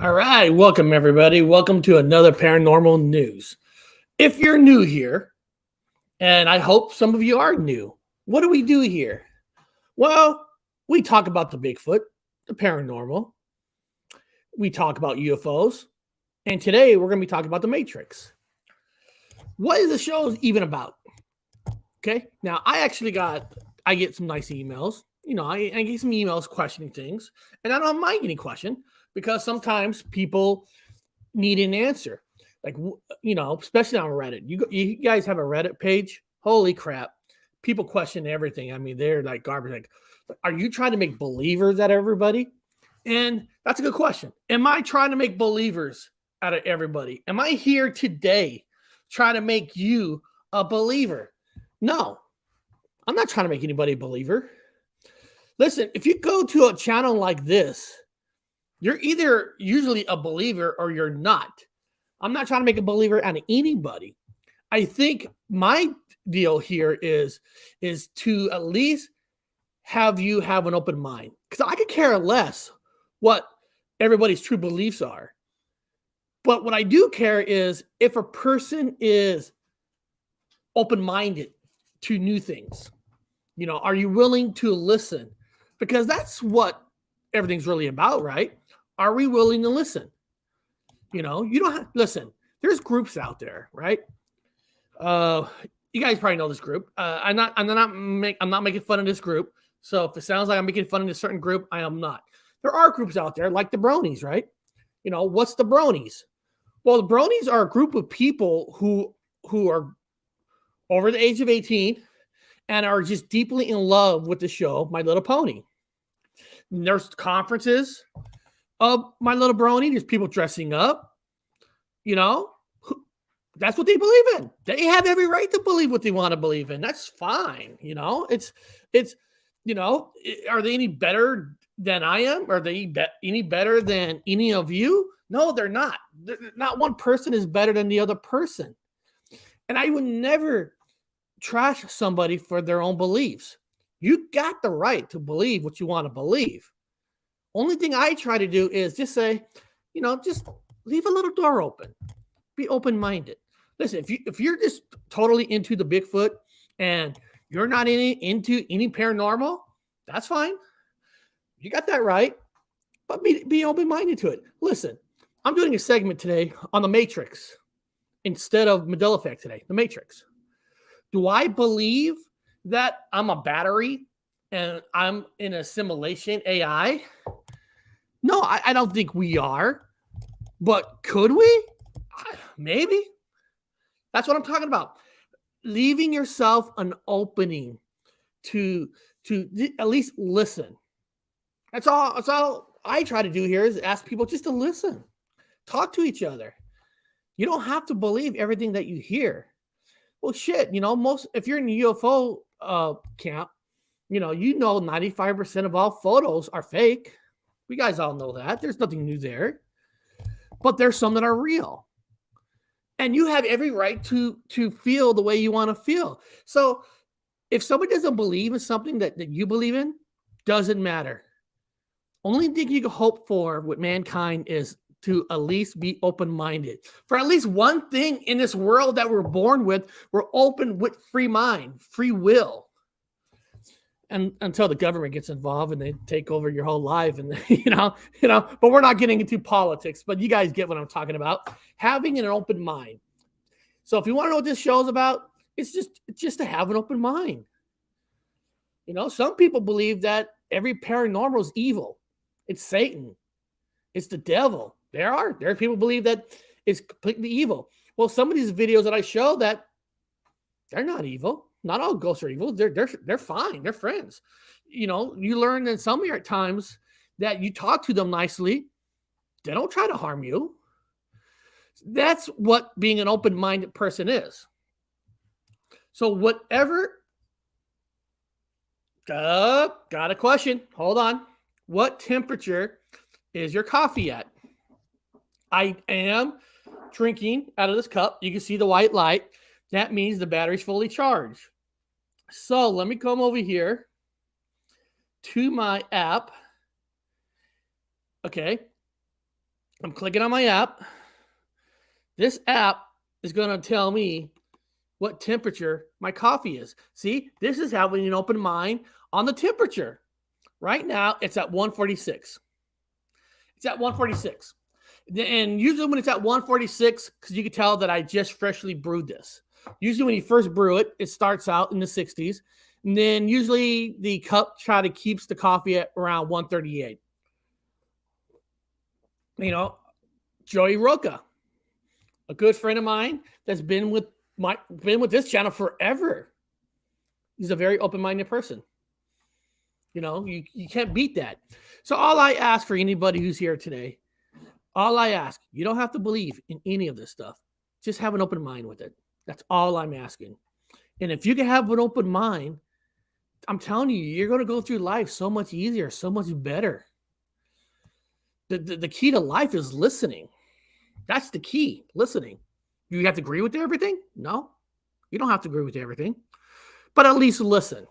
All right, welcome everybody. Welcome to another paranormal news. If you're new here, and I hope some of you are new, what do we do here? Well, we talk about the Bigfoot, the paranormal, we talk about UFOs, and today we're going to be talking about the Matrix. What is the show even about? Okay, now I get some nice emails. I get some emails questioning things, and I don't mind any question because sometimes people need an answer. Like, especially on Reddit. You guys have a Reddit page? Holy crap. People question everything. I mean, they're like garbage. Like, are you trying to make believers out of everybody? And that's a good question. Am I trying to make believers out of everybody? Am I here today trying to make you a believer? No, I'm not trying to make anybody a believer. Listen, if you go to a channel like this, you're either usually a believer or you're not. I'm not trying to make a believer out of anybody. I think my deal here is to at least have you have an open mind, because I could care less what everybody's true beliefs are. But what I do care is if a person is open-minded to new things. Are you willing to listen? Because that's what everything's really about, right? Are we willing to listen? You don't have listen. There's groups out there, right? You guys probably know this group. I'm not making fun of this group. So if it sounds like I'm making fun of a certain group, I am not. There are groups out there like the Bronies, right? What's the Bronies? Well, the Bronies are a group of people who are over the age of 18 and are just deeply in love with the show My Little Pony. And there's conferences of My Little Brony. There's people dressing up. That's what they believe in. They have every right to believe what they want to believe in. That's fine. It's are they any better than I am? Are they any better than any of you? No, they're not. Not one person is better than the other person. And I would never trash somebody for their own beliefs. You got the right to believe what you want to believe. Only thing I try to do is just say, just leave a little door open. Be open-minded. Listen, if you're just totally into the Bigfoot and you're not into any paranormal, that's fine. You got that right. But be open-minded to it. Listen, I'm doing a segment today on the Matrix instead of Mandela Effect today. The Matrix. Do I believe that I'm a battery and I'm in a simulation AI? No, I don't think we are. But could we? Maybe. That's what I'm talking about. Leaving yourself an opening to at least listen. That's all I try to do here is ask people just to listen. Talk to each other. You don't have to believe everything that you hear. Well, shit, if you're in the UFO camp, 95% of all photos are fake. We guys all know that. There's nothing new there. But there's some that are real. And you have every right to feel the way you want to feel. So if somebody doesn't believe in something that you believe in, doesn't matter. Only thing you can hope for with mankind is to at least be open-minded. For at least one thing in this world that we're born with, we're open with free mind, free will. And until the government gets involved and they take over your whole life, and but we're not getting into politics, but you guys get what I'm talking about. Having an open mind. So if you want to know what this show is about, it's just to have an open mind. Some people believe that every paranormal is evil. It's Satan. It's the devil. There are people believe that it's completely evil. Well, some of these videos that I show that they're not evil. Not all ghosts are evil. They're fine. They're friends. You learn in some times that you talk to them nicely. They don't try to harm you. That's what being an open-minded person is. So whatever. Got a question. Hold on. What temperature is your coffee at? I am drinking out of this cup. You can see the white light. That means the battery's fully charged. So let me come over here to my app. Okay. I'm clicking on my app. This app is going to tell me what temperature my coffee is. See, this is having an open mind on the temperature. Right now, it's at 146. It's at 146. And usually when it's at 146, because you can tell that I just freshly brewed this. Usually when you first brew it, it starts out in the 60s. And then usually the cup keeps the coffee at around 138. You know, Joey Roca, a good friend of mine that's been with this channel forever. He's a very open-minded person. You know, you can't beat that. So all I ask for anybody who's here today, you don't have to believe in any of this stuff. Just have an open mind with it. That's all I'm asking. And if you can have an open mind, I'm telling you, you're going to go through life so much easier, so much better. The key to life is listening. That's the key, listening. You have to agree with everything? No, you don't have to agree with everything. But at least listen.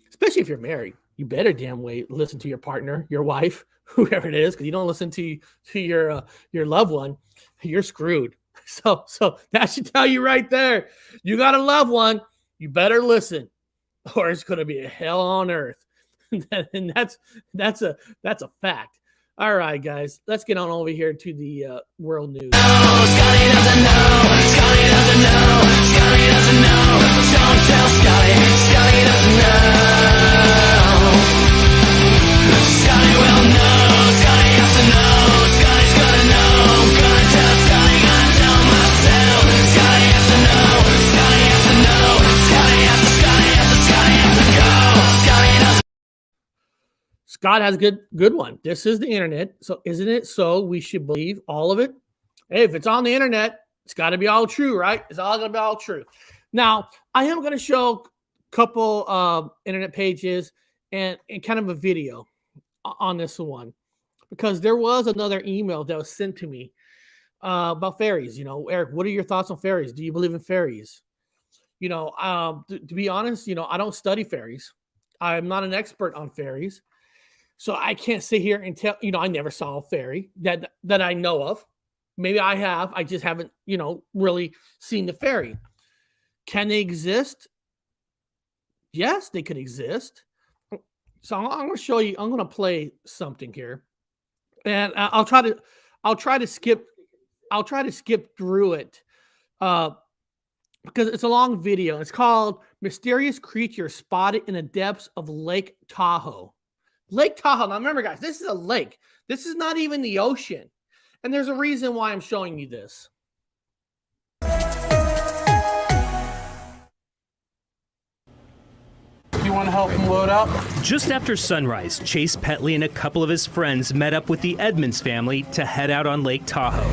Especially if you're married. You better damn way listen to your partner, your wife, whoever it is, because you don't listen to your loved one, you're screwed. So that should tell you right there. You got a loved one, you better listen, or it's going to be a hell on earth. And that's a fact. All right, guys, let's get on over here to the world news. Scotty doesn't know. Scotty doesn't know. Scotty doesn't know. Don't tell Scotty. Scotty doesn't know. Scotty will know. Scotty has to know. Scotty's gonna know. Gonna tell Scotty. Gonna tell myself. Scotty has to know. Scotty has to know. Scotty has to. Scotty has to. Scotty has to go. Scotty doesn't. Scott has a good one. This is the internet, so isn't it so we should believe all of it? Hey, if it's on the internet, it's got to be all true, right? It's all going to be all true. Now, I am going to show a couple internet pages and kind of a video on this one, because there was another email that was sent to me about fairies. You know, Eric, what are your thoughts on fairies? Do you believe in fairies? You know, to be honest, you know, I don't study fairies. I'm not an expert on fairies. So I can't sit here and tell, you know, I never saw a fairy that I know of. Maybe I have. I just haven't, you know, really seen the fairy. Can they exist? Yes, they could exist. So I'm going to show you. I'm going to play something here, and I'll try to skip through it because it's a long video. It's called "Mysterious Creature Spotted in the Depths of Lake Tahoe." Lake Tahoe. Now remember, guys, this is a lake. This is not even the ocean. And there's a reason why I'm showing you this. You want to help him load up? Just after sunrise, Chase Petley and a couple of his friends met up with the Edmonds family to head out on Lake Tahoe.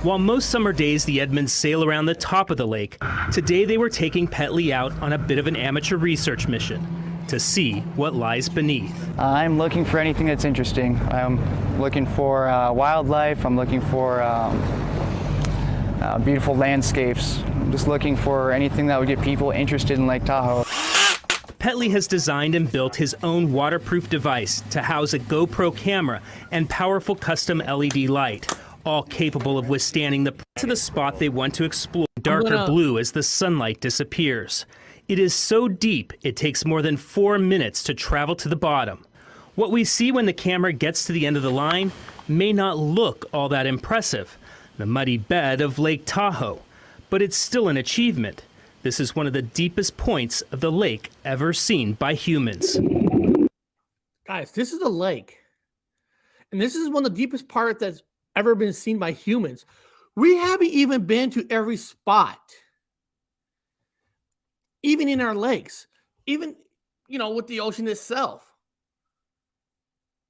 While most summer days the Edmonds sail around the top of the lake, today they were taking Petley out on a bit of an amateur research mission to see what lies beneath. I'm looking for anything that's interesting. I'm looking for wildlife. I'm looking for beautiful landscapes. I'm just looking for anything that would get people interested in Lake Tahoe. Petley has designed and built his own waterproof device to house a GoPro camera and powerful custom LED light, all capable of withstanding the spot they want to explore, darker blue as the sunlight disappears. It is so deep, it takes more than 4 minutes to travel to the bottom. What we see when the camera gets to the end of the line may not look all that impressive, the muddy bed of Lake Tahoe, but it's still an achievement. This is one of the deepest points of the lake ever seen by humans. Guys, this is a lake. And this is one of the deepest parts that's ever been seen by humans. We haven't even been to every spot. Even in our lakes, even, you know, with the ocean itself.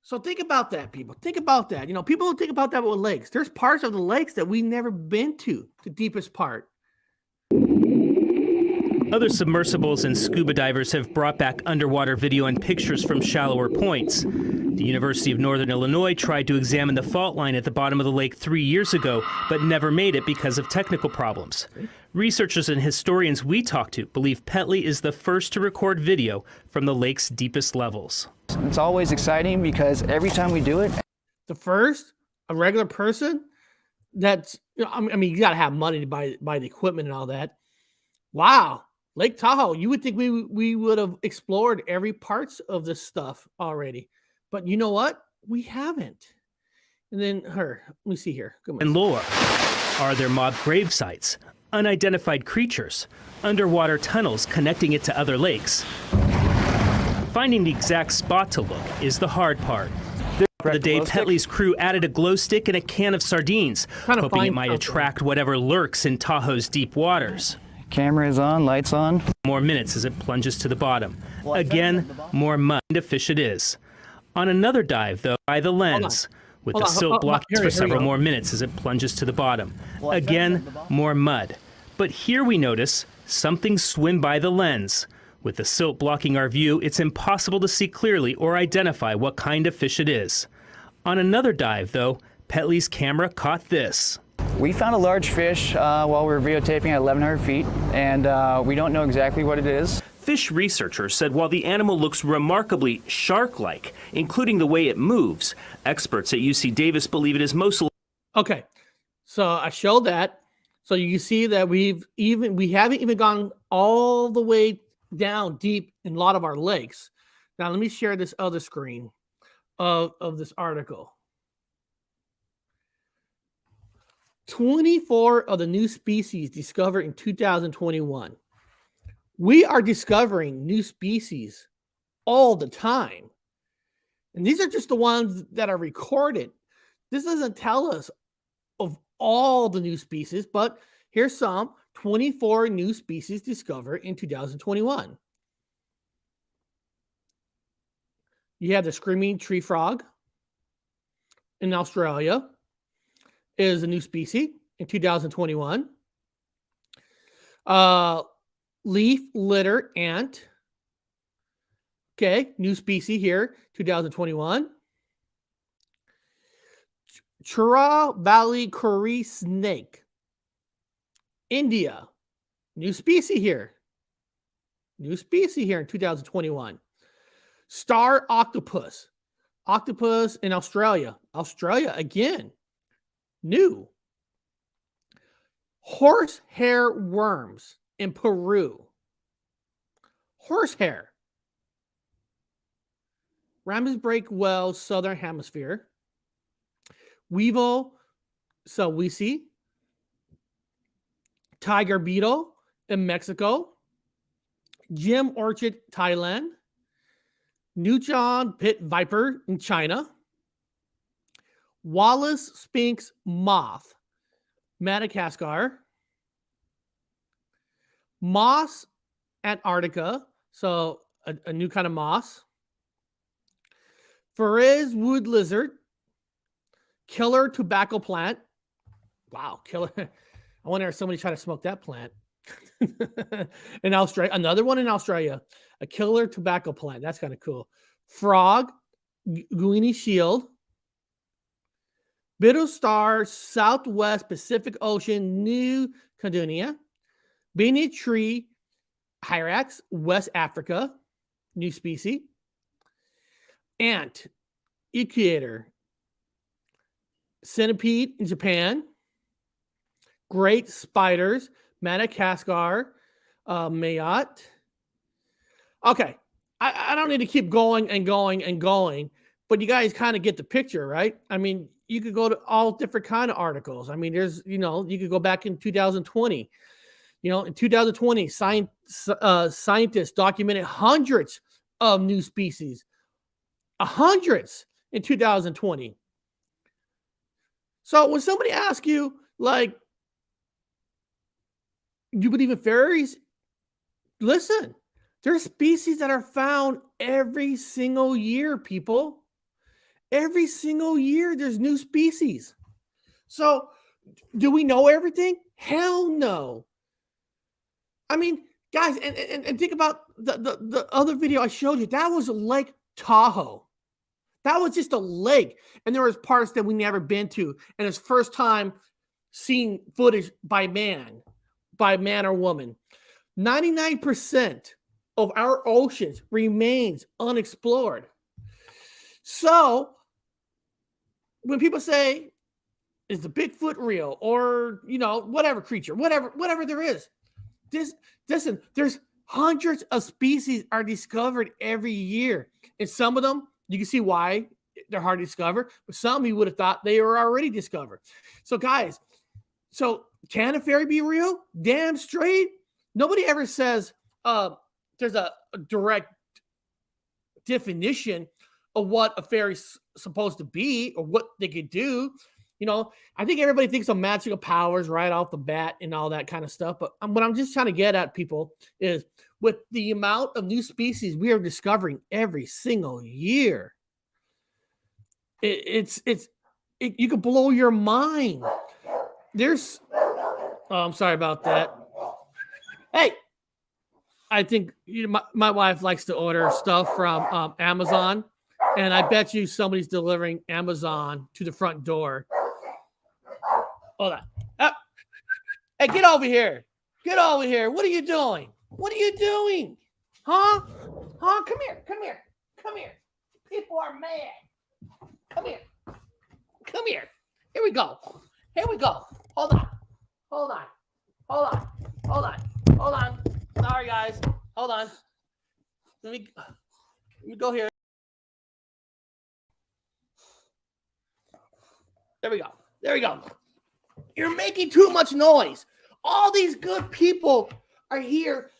So think about that, people. Think about that. You know, people don't think about that with lakes. There's parts of the lakes that we've never been to, the deepest part. Other submersibles and scuba divers have brought back underwater video and pictures from shallower points. The University of Northern Illinois tried to examine the fault line at the bottom of the lake 3 years ago, but never made it because of technical problems. Researchers and historians we talked to believe Petley is the first to record video from the lake's deepest levels. It's always exciting because every time we do it, The first a regular person that's, I mean, you got to have money to buy the equipment and all that. Wow. Lake Tahoe, you would think we would have explored every parts of this stuff already. But you know what? We haven't. And then let me see here. And lore. Are there mob grave sites, unidentified creatures, underwater tunnels connecting it to other lakes? Finding the exact spot to look is the hard part. For the day, Petley's crew added a glow stick and a can of sardines, hoping it might attract whatever lurks in Tahoe's deep waters. Camera is on, lights on. More minutes as it plunges to the bottom. Again, more mud to fish it is. On another dive, though, by the lens, with the silt blocking for several more minutes as it plunges to the bottom. Again, more mud. But here we notice something swim by the lens. With the silt blocking our view, it's impossible to see clearly or identify what kind of fish it is. On another dive, though, Petley's camera caught this. We found a large fish while we were videotaping at 1,100 feet, and we don't know exactly what it is. Fish researchers said while the animal looks remarkably shark-like, including the way it moves, experts at UC Davis believe it is mostly... Okay, so I showed that. So you can see that we haven't even gone all the way down deep in a lot of our lakes. Now let me share this other screen of this article. 24 of the new species discovered in 2021. We are discovering new species all the time. And these are just the ones that are recorded. This doesn't tell us of all the new species, but here's some 24 new species discovered in 2021. You have the screaming tree frog in Australia. Is a new species in 2021. Leaf litter ant. Okay, new species here, 2021. Chura Valley curry snake. India, new species here. New species here in 2021. Star octopus. Octopus in Australia. Australia again. New. Horsehair worms in Peru. Horsehair. Ramsbrake whales, southern hemisphere. Weevil, so we see. Tiger beetle in Mexico. Gem orchid, Thailand. Newton pit viper in China. Wallace Sphinx moth, Madagascar. Moss, Antarctica. So a new kind of moss. Ferez wood lizard. Killer tobacco plant. Wow, killer. I wonder if somebody tried to smoke that plant. In Australia. Another one in Australia. A killer tobacco plant. That's kind of cool. Frog, Guinea shield. Biddle star, Southwest Pacific Ocean, New Caledonia. Beanie tree, Hyrax, West Africa, new species. Ant, Equator. Centipede in Japan. Great spiders, Madagascar, Mayotte. Okay, I don't need to keep going and going and going, but you guys kind of get the picture, right? I mean, you could go to all different kind of articles. I mean, there's, you could go back in 2020. In 2020, scientists documented hundreds of new species. Hundreds in 2020. So when somebody asks you, like, do you believe in fairies? Listen, there's species that are found every single year, people. Every single year, there's new species. So, do we know everything? Hell no. I mean, guys, and think about the other video I showed you. That was Lake Tahoe. That was just a lake. And there was parts that we never been to. And it's first time seeing footage by man or woman. 99% of our oceans remains unexplored. So when people say, is the Bigfoot real, or whatever creature, whatever there is. Listen, there's hundreds of species are discovered every year, and some of them you can see why they're hard to discover, but some you would have thought they were already discovered. So, guys, can a fairy be real? Damn straight. Nobody ever says there's a direct definition of what a fairy's supposed to be or what they could do. I think everybody thinks of magical powers right off the bat and all that kind of stuff. But what I'm just trying to get at, people, is with the amount of new species we are discovering every single year, you could blow your mind. I'm sorry about that. Hey, I think my wife likes to order stuff from Amazon, and I bet you somebody's delivering Amazon to the front door. Hold on. Hey, get over here. Get over here. What are you doing? What are you doing? Huh? Come here. Come here. Come here. People are mad. Come here. Come here. Here we go. Here we go. Hold on. Hold on. Hold on. Hold on. Hold on. Sorry, guys. Hold on. Let me go here. There we go. There we go. You're making too much noise. All these good people are here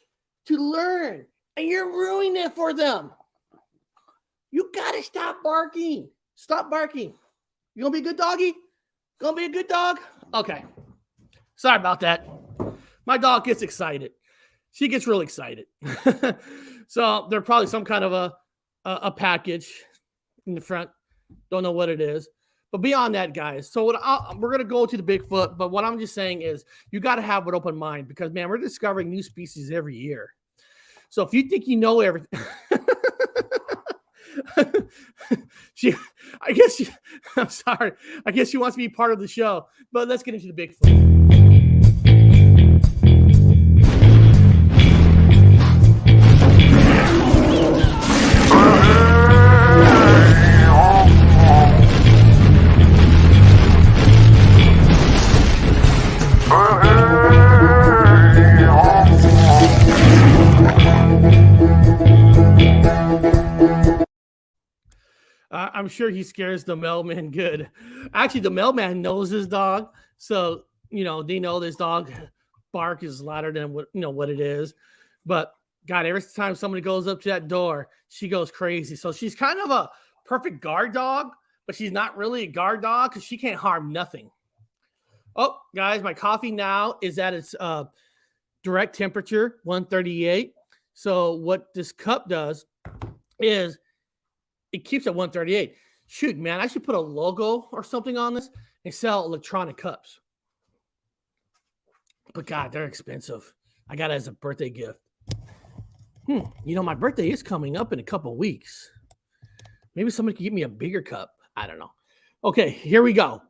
to learn, and you're ruining it for them. You gotta stop barking. Stop barking. You gonna be a good doggy? Gonna be a good dog? Okay. Sorry about that. My dog gets excited. She gets really excited. So there's probably some kind of a package in the front. Don't know what it is. But beyond that, guys, so we're going to go to the Bigfoot, but what I'm just saying is you got to have an open mind because, man, we're discovering new species every year. So if you think you know everything, I'm sorry. I guess she wants to be part of the show, but let's get into the Bigfoot. I'm sure he scares the mailman good. Actually, the mailman knows his dog, so they know this dog bark is louder than what it is. But God, every time somebody goes up to that door, she goes crazy. So she's kind of a perfect guard dog, but she's not really a guard dog because she can't harm nothing. Oh, guys, my coffee now is at its direct temperature, 138. So what this cup does is it keeps at 138. Shoot, man, I should put a logo or something on this and sell electronic cups. But God, they're expensive. I got it as a birthday gift. My birthday is coming up in a couple of weeks. Maybe somebody can give me a bigger cup. I don't know. Okay, here we go.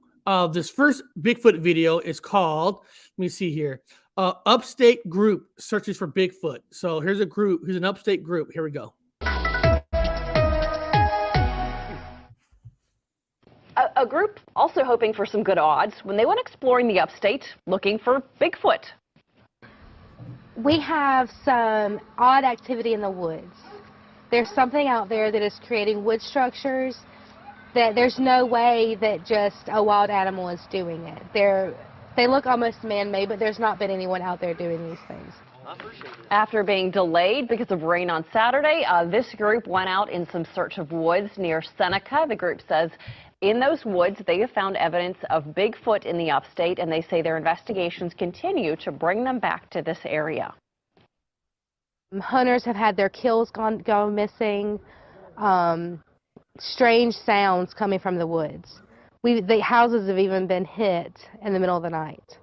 This first Bigfoot video is called, let me see here, Upstate Group Searches for Bigfoot. So here's a group. Here's an upstate group. Here we go. A group also hoping for some good odds when they went exploring the upstate looking for Bigfoot. We have some odd activity in the woods. There's something out there that is creating wood structures that there's no way that just a wild animal is doing it. They look almost man-made, but there's not been anyone out there doing these things. After being delayed because of rain on Saturday, this group went out in some search of woods near Seneca. The group says in those woods, they have found evidence of Bigfoot in the upstate, and they say their investigations continue to bring them back to this area. Hunters have had their kills go missing. Strange sounds coming from the woods. The houses have even been hit in the middle of the night.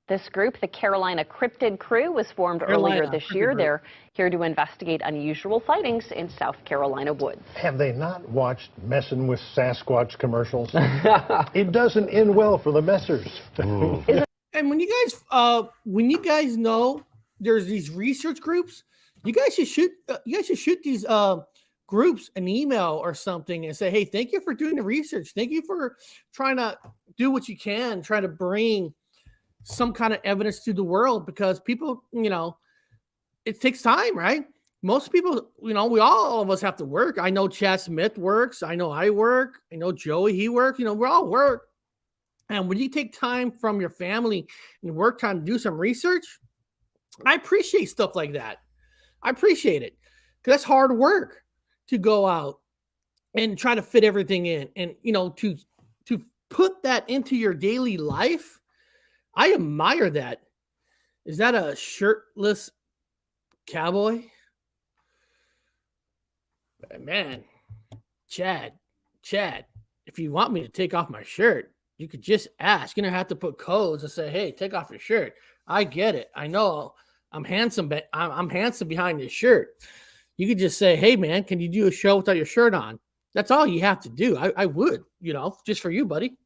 This group, the Carolina Cryptid Crew, was formed earlier this year. They're here to investigate unusual sightings in South Carolina woods. Have they not watched Messing with Sasquatch commercials? It doesn't end well for the messers. And when you guys know there's these research groups, you guys should shoot these groups an email or something and say, hey, thank you for doing the research. Thank you for trying to do what you can, try to bring some kind of evidence to the world, because people, it takes time, right? Most people, all of us have to work. I know Chad Smith works. I know I work. I know Joey, he works. We all work. And when you take time from your family and work time to do some research, I appreciate stuff like that. I appreciate it, because that's hard work to go out and try to fit everything in, and to put that into your daily life. I admire that. Is that a shirtless cowboy? Man, Chad, if you want me to take off my shirt, you could just ask. You don't have to put codes and say, "Hey, take off your shirt." I get it. I know I'm handsome, but I'm handsome behind this shirt. You could just say, "Hey, man, can you do a show without your shirt on?" That's all you have to do. I would, just for you, buddy.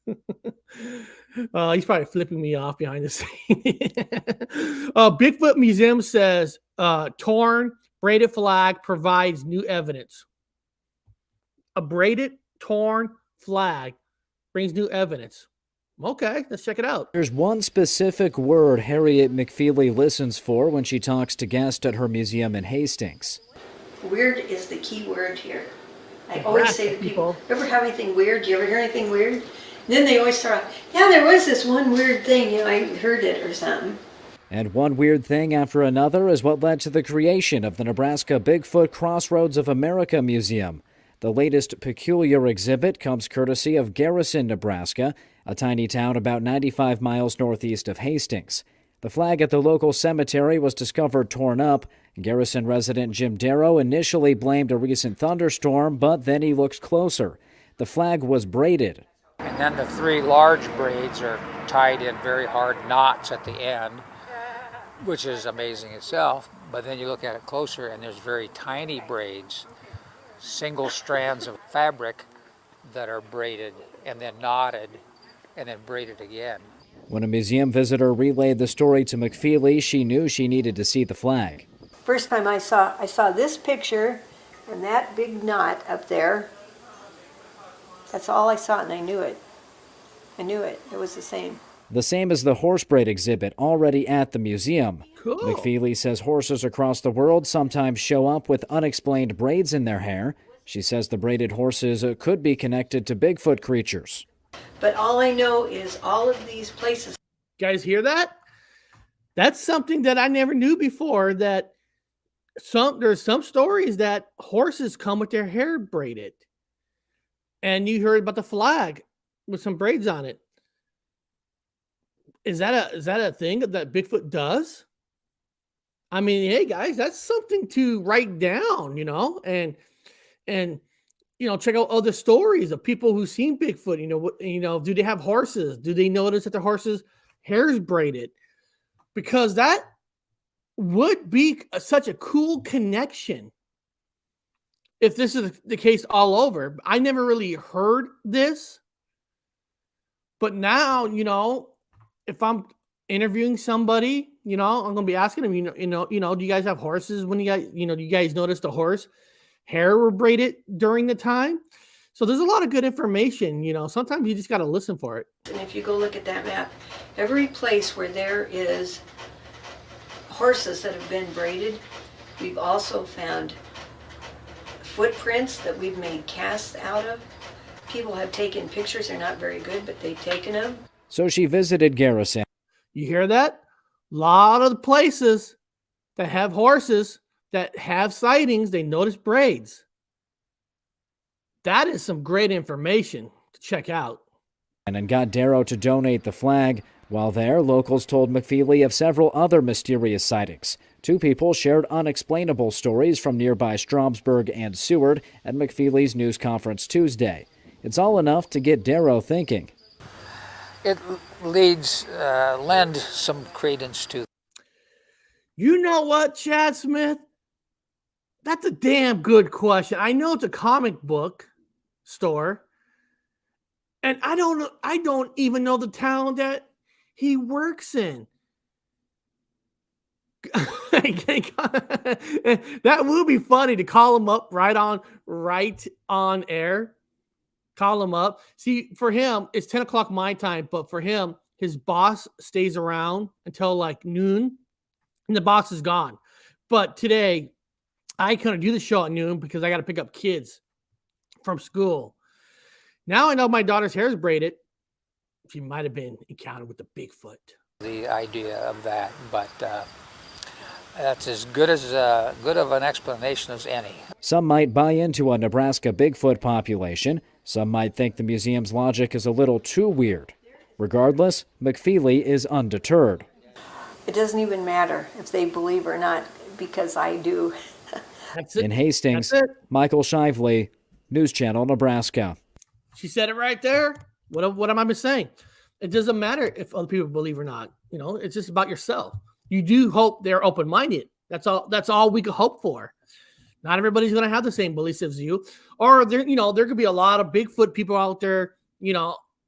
He's probably flipping me off behind the scene. Bigfoot Museum says torn braided flag provides new evidence. A braided, torn flag brings new evidence. Okay, let's check it out. There's one specific word Harriet McFeely listens for when she talks to guests at her museum in Hastings. Weird is the key word here. I always say to people, ever have anything weird? Do you ever hear anything weird? And then they always start off, yeah, there was this one weird thing, I heard it or something. And one weird thing after another is what led to the creation of the Nebraska Bigfoot Crossroads of America Museum. The latest peculiar exhibit comes courtesy of Garrison, Nebraska, a tiny town about 95 miles northeast of Hastings. The flag at the local cemetery was discovered torn up. Garrison resident Jim Darrow initially blamed a recent thunderstorm, but then he looked closer. The flag was braided. And then the 3 large braids are tied in very hard knots at the end, which is amazing itself. But then you look at it closer and there's very tiny braids, single strands of fabric that are braided and then knotted and then braided again. When a museum visitor relayed the story to McFeely, she knew she needed to see the flag. First time I saw this picture and that big knot up there. That's all I saw, and I knew it. It was the same. The same as the horse braid exhibit already at the museum. Cool. McFeely says horses across the world sometimes show up with unexplained braids in their hair. She says the braided horses could be connected to Bigfoot creatures. But all I know is all of these places. Guys hear that? That's something that I never knew before, that there's some stories that horses come with their hair braided. And you heard about the flag with some braids on it. Is that a thing that Bigfoot does? I mean, hey guys, that's something to write down, and check out other stories of people who've seen Bigfoot. Do they have horses? Do they notice that the horse's hair is braided? Because that would be such a cool connection if this is the case all over. I never really heard this, but now, if I'm interviewing somebody, I'm going to be asking them, do you guys have horses? When do you guys notice the horse hair were braided during the time? So there's a lot of good information, sometimes you just got to listen for it. And if you go look at that map, every place where there is horses that have been braided, we've also found footprints that we've made casts out of. People have taken pictures. They're not very good, but they've taken them. So she visited Garrison. You hear that? A lot of the places that have horses that have sightings, they notice braids. That is some great information to check out. And got Darrow to donate the flag. While there, locals told McFeely of several other mysterious sightings. 2 people shared unexplainable stories from nearby Stromsburg and Seward at McFeely's news conference Tuesday. It's all enough to get Darrow thinking. It lend some credence to. You know what, Chad Smith? That's a damn good question. I know it's a comic book store, and I don't even know the town that he works in. That would be funny to call him up right on air call him up. See, for him, it's 10 o'clock my time, but for him, his boss stays around until like noon, and the boss is gone. But today, I couldn't do the show at noon because I got to pick up kids from school. Now I know my daughter's hair is braided. She might have been encountered with the Bigfoot. The idea of that, but that's as good of an explanation as any. Some might buy into a Nebraska Bigfoot population. Some might think the museum's logic is a little too weird. Regardless, McFeely is undeterred. It doesn't even matter if they believe or not, because I do. That's it. In Hastings, That's it. Michael Shively, News Channel, Nebraska. She said it right there. What am I saying? It doesn't matter if other people believe or not. You know, it's just about yourself. You do hope they're open-minded. That's all we could hope for. Not everybody's going to have the same beliefs as you. Or there could be a lot of Bigfoot people out there,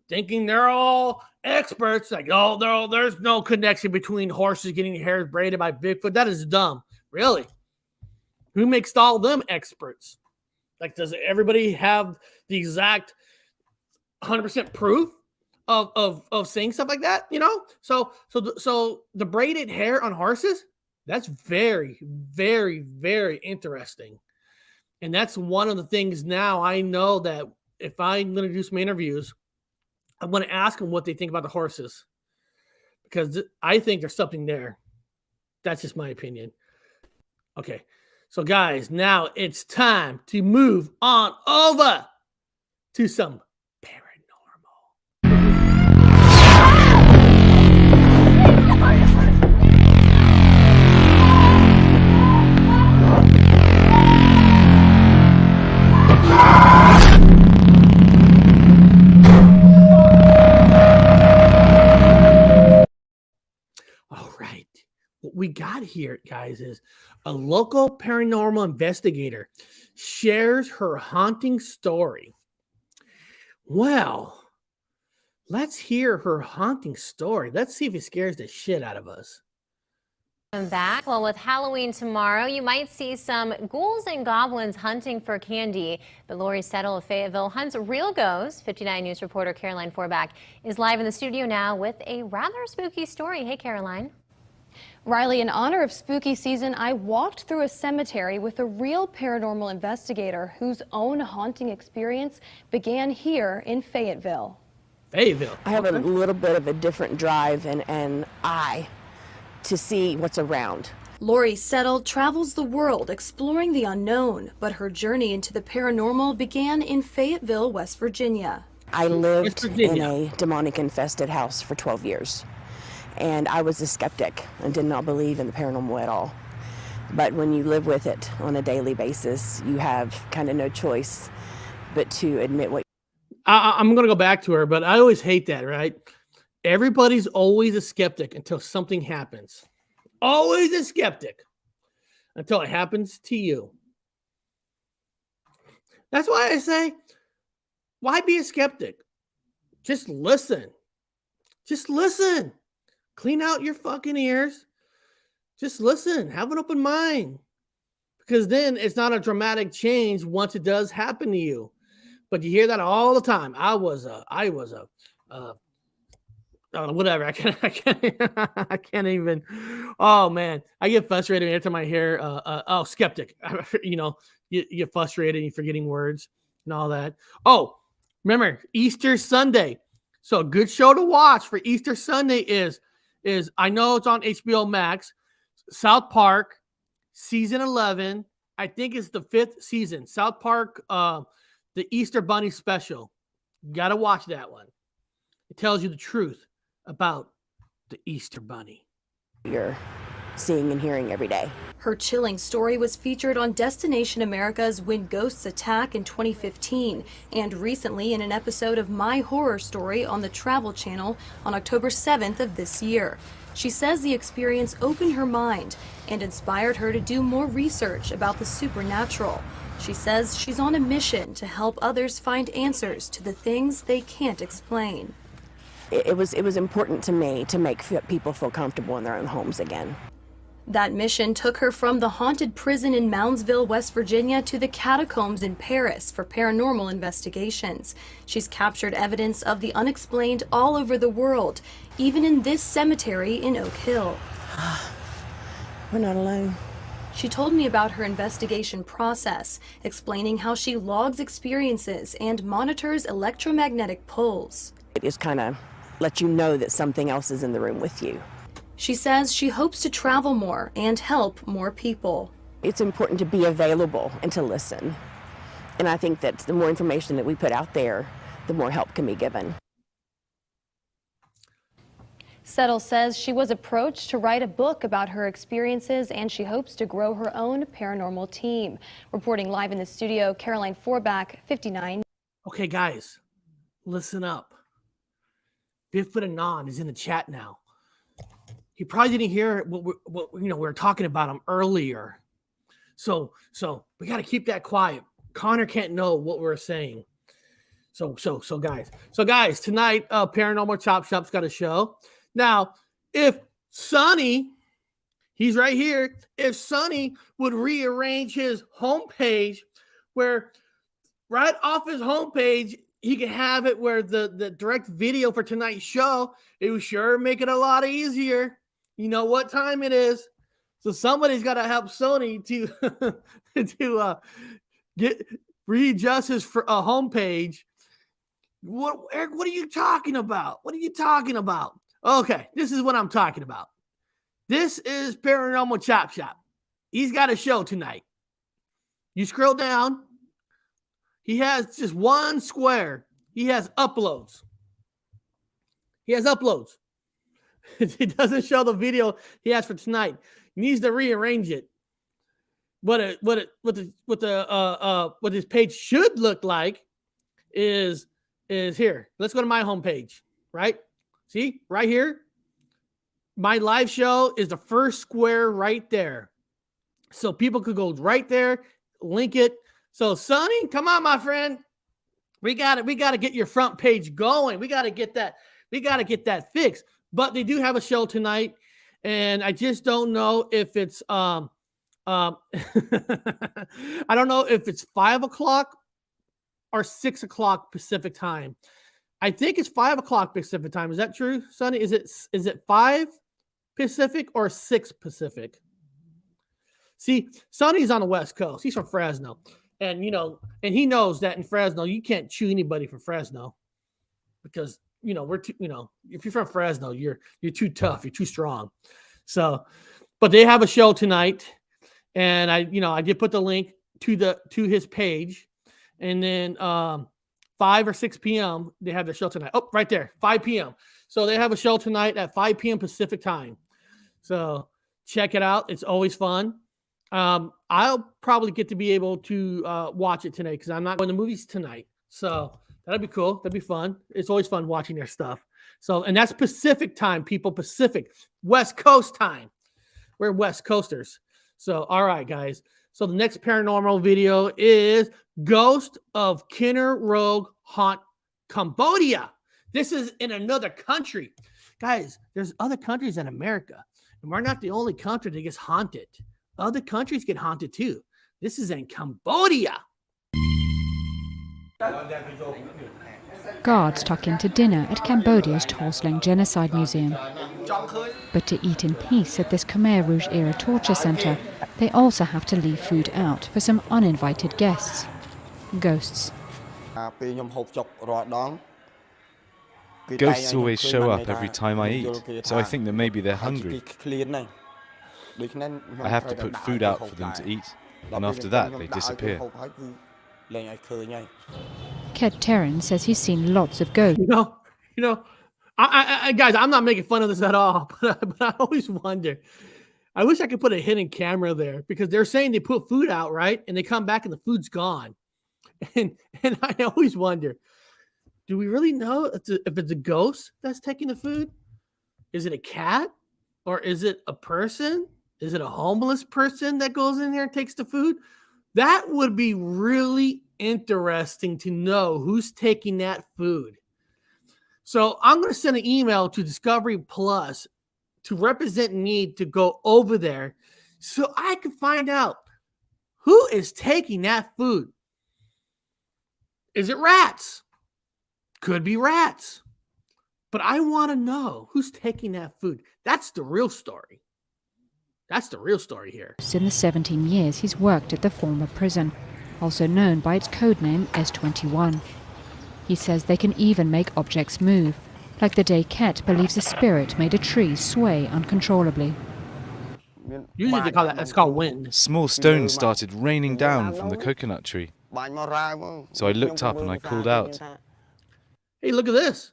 thinking they're all experts. Like, oh, there's no connection between horses getting their hair braided by Bigfoot. That is dumb. Really? Who makes all them experts? Like, does everybody have the exact 100% proof of saying stuff like that? So the braided hair on horses, that's very, very, very interesting. And that's one of the things now I know that if I'm going to do some interviews, I'm going to ask them what they think about the horses, because I think there's something there. That's just my opinion. Okay. So guys, now it's time to move on over to some we got here, guys, is a local paranormal investigator shares her haunting story. Well, let's hear her haunting story. Let's see if it scares the shit out of us. Back. Well, with Halloween tomorrow, you might see some ghouls and goblins hunting for candy. But Lori Settle of Fayetteville hunts real ghosts. 59 News reporter Caroline Forbach is live in the studio now with a rather spooky story. Hey, Caroline. Riley, in honor of spooky season, I walked through a cemetery with a real paranormal investigator whose own haunting experience began here in Fayetteville. Fayetteville. I have a little bit of a different drive and eye to see what's around. Lori Settle travels the world exploring the unknown, but her journey into the paranormal began in Fayetteville, West Virginia. I lived in a demonic-infested house for 12 years. And I was a skeptic and did not believe in the paranormal at all. But when you live with it on a daily basis, you have kind of no choice but to admit what. I'm going to go back to her, but I always hate that, right? Everybody's always a skeptic until something happens. Always a skeptic until it happens to you. That's why I say, why be a skeptic? Just listen. Just listen. Clean out your fucking ears. Just listen. Have an open mind. Because then it's not a dramatic change once it does happen to you. But you hear that all the time. I was whatever. I can't even. Oh man, I get frustrated every time I hear skeptic. You get frustrated and you're forgetting words and all that. Oh, remember Easter Sunday. So a good show to watch for Easter Sunday is I know it's on HBO Max, South Park, season 11. I think it's the 5th season. South Park, the Easter Bunny special. You got to watch that one. It tells you the truth about the Easter Bunny. You're seeing and hearing every day. Her chilling story was featured on Destination America's When Ghosts Attack in 2015 and recently in an episode of My Horror Story on the Travel Channel on October 7th of this year. She says the experience opened her mind and inspired her to do more research about the supernatural. She says she's on a mission to help others find answers to the things they can't explain. It was important to me to make people feel comfortable in their own homes again. That mission took her from the haunted prison in Moundsville, West Virginia, to the catacombs in Paris for paranormal investigations. She's captured evidence of the unexplained all over the world, even in this cemetery in Oak Hill. We're not alone. She told me about her investigation process, explaining how she logs experiences and monitors electromagnetic pulse. It just kind of lets you know that something else is in the room with you. She says she hopes to travel more and help more people. It's important to be available and to listen. And I think that the more information that we put out there, the more help can be given. Settle says she was approached to write a book about her experiences, and she hopes to grow her own paranormal team. Reporting live in the studio, Caroline Forbach, 59. Okay, guys, listen up. Bigfoot Anon is in the chat now. He probably didn't hear what we were talking about him earlier. So we got to keep that quiet. Connor can't know what we're saying. So guys, tonight Paranormal Chop Shop's got a show. Now, if Sonny, he's right here, if Sonny would rearrange his homepage where right off his homepage, he can have it where the direct video for tonight's show, it would sure make it a lot easier. You know what time it is. So somebody's got to help Sony to readjust his homepage. What, Eric, what are you talking about? What are you talking about? Okay, this is what I'm talking about. This is Paranormal Chop Shop. He's got a show tonight. You scroll down. He has just one square. He has uploads. It doesn't show the video he has for tonight. He needs to rearrange it. What his page should look like is here. Let's go to my homepage, right? See, right here. My live show is the first square right there. So people could go right there, link it. So Sonny, come on, my friend. We got to get your front page going. We got to get that fixed. But they do have a show tonight, and I just don't know if it's I don't know if it's 5 o'clock or 6 o'clock Pacific time. I think it's 5 o'clock Pacific time. Is that true, Sonny? Is it 5 Pacific or 6 Pacific? See, Sonny's on the West Coast. He's from Fresno. And he knows that in Fresno, you can't chew anybody from Fresno because if you're from Fresno, you're too tough, you're too strong. So, but they have a show tonight, and I did put the link to his page, and then 5 or 6 p.m. they have the show tonight. Oh, right there, 5 p.m. So they have a show tonight at 5 p.m. Pacific time. So check it out. It's always fun. I'll probably get to be able to watch it tonight because I'm not going to movies tonight. So that'd be cool. That'd be fun. It's always fun watching their stuff. So, and that's Pacific time, people. Pacific, West Coast time. We're West Coasters. So, all right, guys. So the next paranormal video is Ghost of Khmer Rouge Haunt Cambodia. This is in another country. Guys, there's other countries in America, and we're not the only country that gets haunted. Other countries get haunted too. This is in Cambodia. Guards tuck into dinner at Cambodia's Tuol Genocide Museum. But to eat in peace at this Khmer Rouge-era torture centre, they also have to leave food out for some uninvited guests. Ghosts. Ghosts always show up every time I eat, so I think that maybe they're hungry. I have to put food out for them to eat, and after that they disappear. Ked Terran says he's seen lots of ghosts. I guys, I'm not making fun of this at all, but I always wonder. I wish I could put a hidden camera there because they're saying they put food out, right? And they come back and the food's gone. And I always wonder, do we really know if it's a ghost that's taking the food? Is it a cat? Or is it a person? Is it a homeless person that goes in there and takes the food? That would be really interesting to know who's taking that food. So I'm going to send an email to Discovery Plus to represent me to go over there so I can find out who is taking that food. Is it rats? Could be rats. But I want to know who's taking that food. That's the real story. That's the real story here. In the 17 years he's worked at the former prison, also known by its codename S21. He says they can even make objects move, like the day Ket believes a spirit made a tree sway uncontrollably. Usually they call that's called wind. Small stones started raining down from the coconut tree. So I looked up and I called out. Hey, look at this.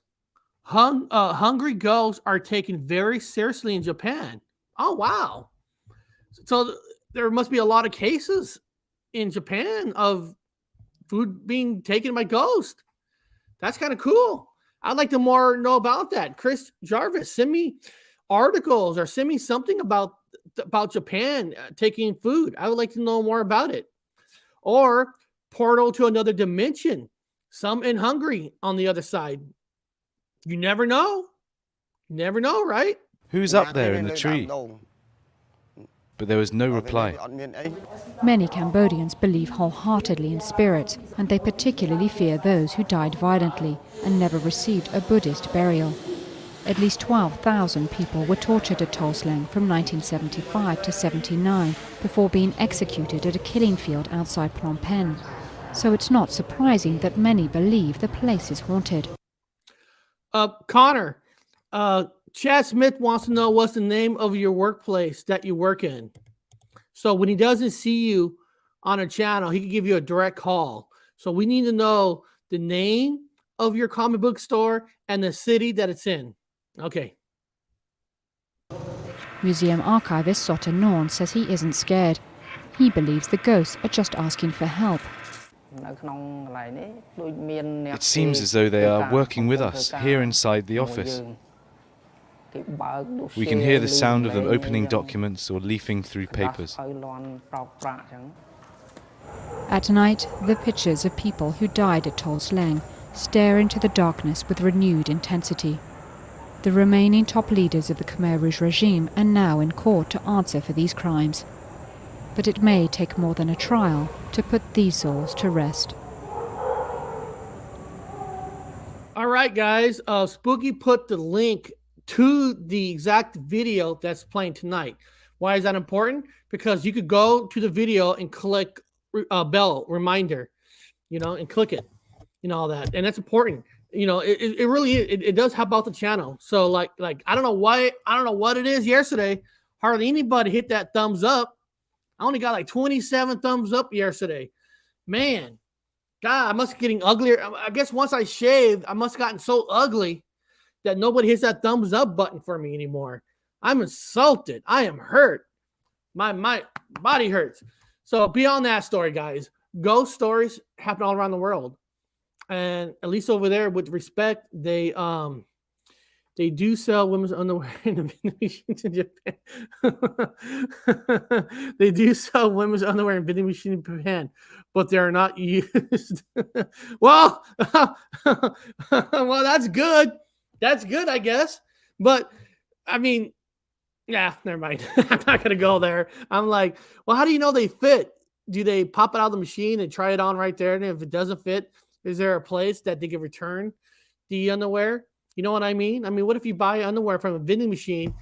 Hungry ghosts are taken very seriously in Japan. Oh, wow. So there must be a lot of cases in Japan of food being taken by ghosts. That's kind of cool. I'd like to know about that. Chris Jarvis, send me articles or send me something about Japan taking food. I would like to know more about it. Or portal to another dimension. Some in Hungary on the other side. You never know. You never know, right? Who's up there in the tree? But there was no reply. Many Cambodians believe wholeheartedly in spirits, and they particularly fear those who died violently and never received a Buddhist burial. At least 12,000 people were tortured at Tuol Sleng from 1975 to 79 before being executed at a killing field outside Phnom Penh. So it's not surprising that many believe the place is haunted. Connor, Chad Smith wants to know what's the name of your workplace that you work in. So when he doesn't see you on a channel, he can give you a direct call. So we need to know the name of your comic book store and the city that it's in. Okay. Museum archivist Sotta Norn says he isn't scared. He believes the ghosts are just asking for help. It seems as though they are working with us here inside the office. We can hear the sound of them opening documents or leafing through papers. At night, the pictures of people who died at Tuol Sleng stare into the darkness with renewed intensity. The remaining top leaders of the Khmer Rouge regime are now in court to answer for these crimes. But it may take more than a trial to put these souls to rest. All right, guys. Spooky put the link to the exact video that's playing tonight. Why is that important? Because you could go to the video and click bell reminder, and click it, all that, and that's important. It really it does help out the channel. So like I don't know what it is. Yesterday, hardly anybody hit that thumbs up. I only got like 27 thumbs up yesterday. Man, God, I must be getting uglier. I guess once I shaved, I must have gotten so ugly that nobody hits that thumbs up button for me anymore. I'm insulted. I am hurt. My body hurts. So beyond that story, guys, ghost stories happen all around the world. And at least over there, with respect, they do sell women's underwear in the vending machines in Japan. They do sell women's underwear in vending machines in Japan, but they are not used. Well, that's good. That's good, I guess. But I mean, yeah, never mind. I'm not gonna go there. I'm like, well, how do you know they fit? Do they pop it out of the machine and try it on right there? And if it doesn't fit, is there a place that they can return the underwear? You know what I mean? I mean, what if you buy underwear from a vending machine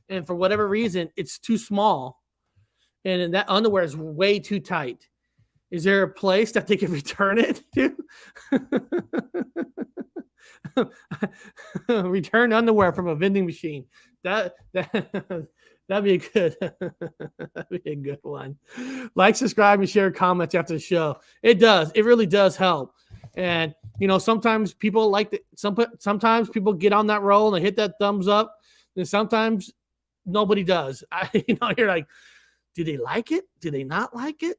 and for whatever reason it's too small and that underwear is way too tight? Is there a place that they can return it to? Return underwear from a vending machine. That'd be a good that'd be a good one. Like, subscribe, and share comments after the show. It does. It really does help. And sometimes people sometimes people get on that roll and they hit that thumbs up, and sometimes nobody does. You're like, do they like it? Do they not like it?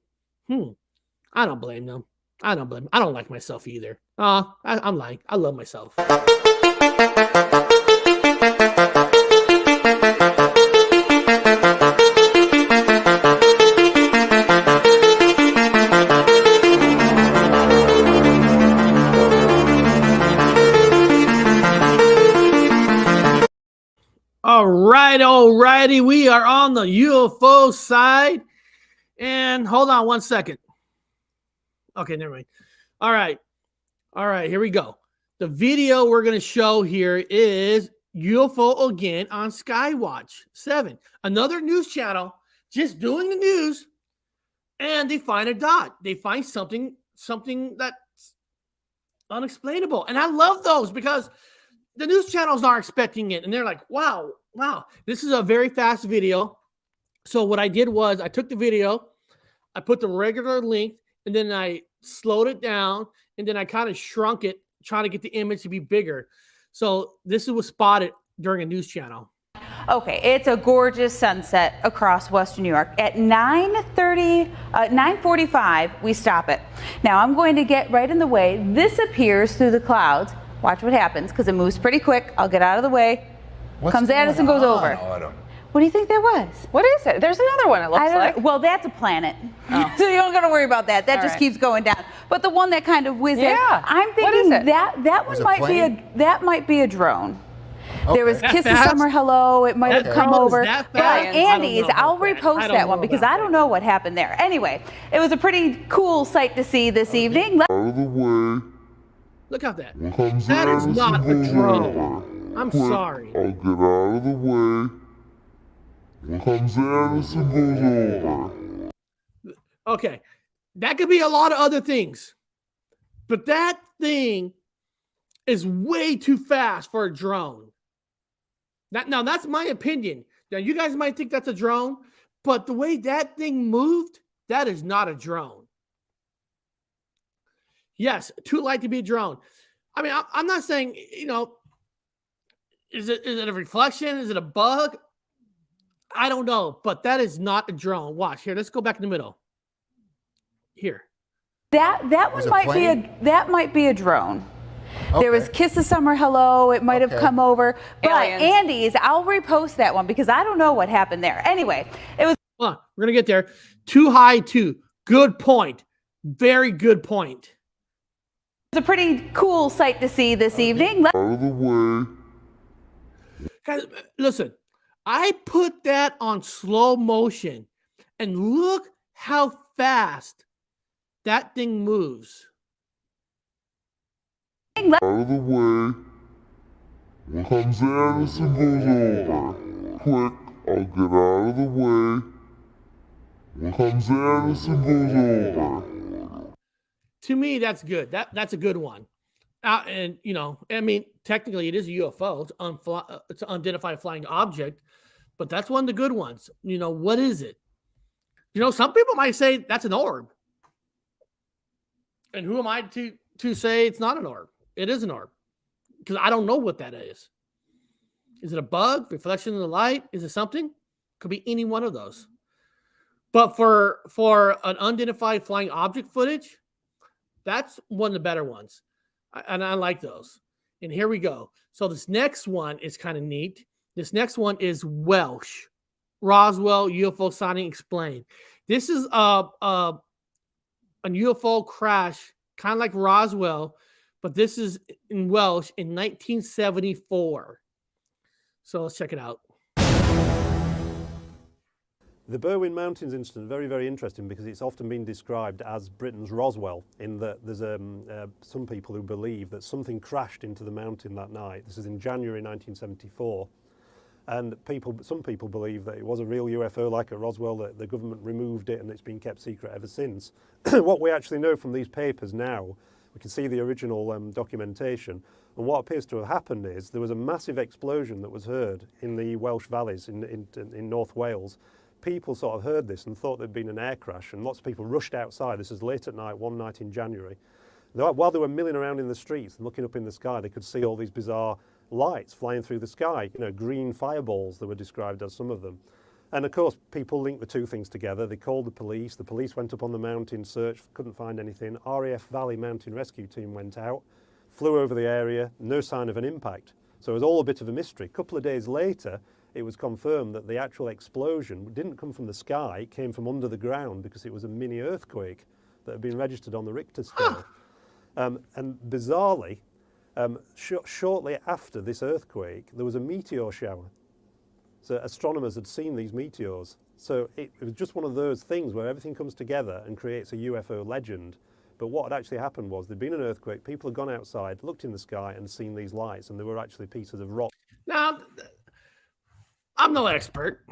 I don't blame them. I don't like myself either. I'm like, I love myself. Alrighty. We are on the UFO side. And hold on 1 second. Okay, never mind. All right, here we go. The video we're going to show here is UFO again on Skywatch 7. Another news channel just doing the news, and they find a dot. They find something that's unexplainable. And I love those because the news channels are expecting it, and they're like, wow, this is a very fast video. So what I did was I took the video, I put the regular length, and then I slowed it down, and then I kind of shrunk it, trying to get the image to be bigger. So this was spotted during a news channel. Okay, it's a gorgeous sunset across Western New York. At 9:45, we stop it. Now I'm going to get right in the way. This appears through the clouds. Watch what happens, because it moves pretty quick. I'll get out of the way. Comes at us and goes over. Autumn? What do you think that was? What is it? There's another one, it looks like. Well, that's a planet. So you don't got to worry about that. That just keeps going down. But the one that kind of whizzed in, I'm thinking that one might be a drone. Okay. There was Kiss the Summer Hello. It might have come over. But Andy's, I'll repost that one because I don't know what happened there. Anyway, it was a pretty cool sight to see this evening. Out of the way. Look at that. That is not a drone. I'm sorry. I'll get out of the way. Comes in and goes over. Okay, that could be a lot of other things, but that thing is way too fast for a drone. Now that's my opinion. Now you guys might think that's a drone, but the way that thing moved, that is not a drone. Yes, too light to be a drone. I mean, I'm not saying, is it a reflection? Is it a bug? I don't know, but that is not a drone. Watch here. Let's go back in the middle. Here. That one might be a drone. Okay. There was Kiss the Summer Hello. It might have come over. But Andy's, I'll repost that one because I don't know what happened there. Anyway, it was. Hold on, we're gonna get there. Too high, too. Good point. Very good point. It's a pretty cool sight to see this evening. Out of the way. Guys, listen. I put that on slow motion, and look how fast that thing moves. Out of the way. Comes in and goes over. Quick, I'll get out of the way. Comes in and goes over. To me, that's good. That's a good one. And I mean, technically, it is a UFO. It's an unidentified flying object. But that's one of the good ones. What is it? Some people might say that's an orb. And who am I to say it's not an orb? It is an orb. Because I don't know what that is. Is it a bug? Reflection of the light? Is it something? Could be any one of those. But for an unidentified flying object footage, that's one of the better ones. And I like those. And here we go. So this next one is kind of neat. This next one is Welsh. Roswell UFO sighting explained. This is a UFO crash, kind of like Roswell, but this is in Welsh in 1974. So let's check it out. The Berwyn Mountains incident, very, very interesting because it's often been described as Britain's Roswell, in that there's some people who believe that something crashed into the mountain that night. This is in January 1974. And some people believe that it was a real UFO like at Roswell, that the government removed it and it's been kept secret ever since. What we actually know from these papers now, we can see the original documentation, and what appears to have happened is there was a massive explosion that was heard in the Welsh valleys in North Wales. People sort of heard this and thought there'd been an air crash, and lots of people rushed outside. This is late at night, one night in January. While they were milling around in the streets and looking up in the sky, they could see all these bizarre lights flying through the sky, green fireballs that were described as some of them. And of course, people linked the two things together. They called the police went up on the mountain, searched, couldn't find anything. RAF Valley Mountain Rescue Team went out, flew over the area, no sign of an impact. So it was all a bit of a mystery. A couple of days later, it was confirmed that the actual explosion didn't come from the sky, it came from under the ground because it was a mini earthquake that had been registered on the Richter scale. And bizarrely, shortly after this earthquake, there was a meteor shower. So astronomers had seen these meteors. So it was just one of those things where everything comes together and creates a UFO legend. But what had actually happened was there'd been an earthquake, people had gone outside, looked in the sky and seen these lights, and they were actually pieces of rock. Now, I'm no expert.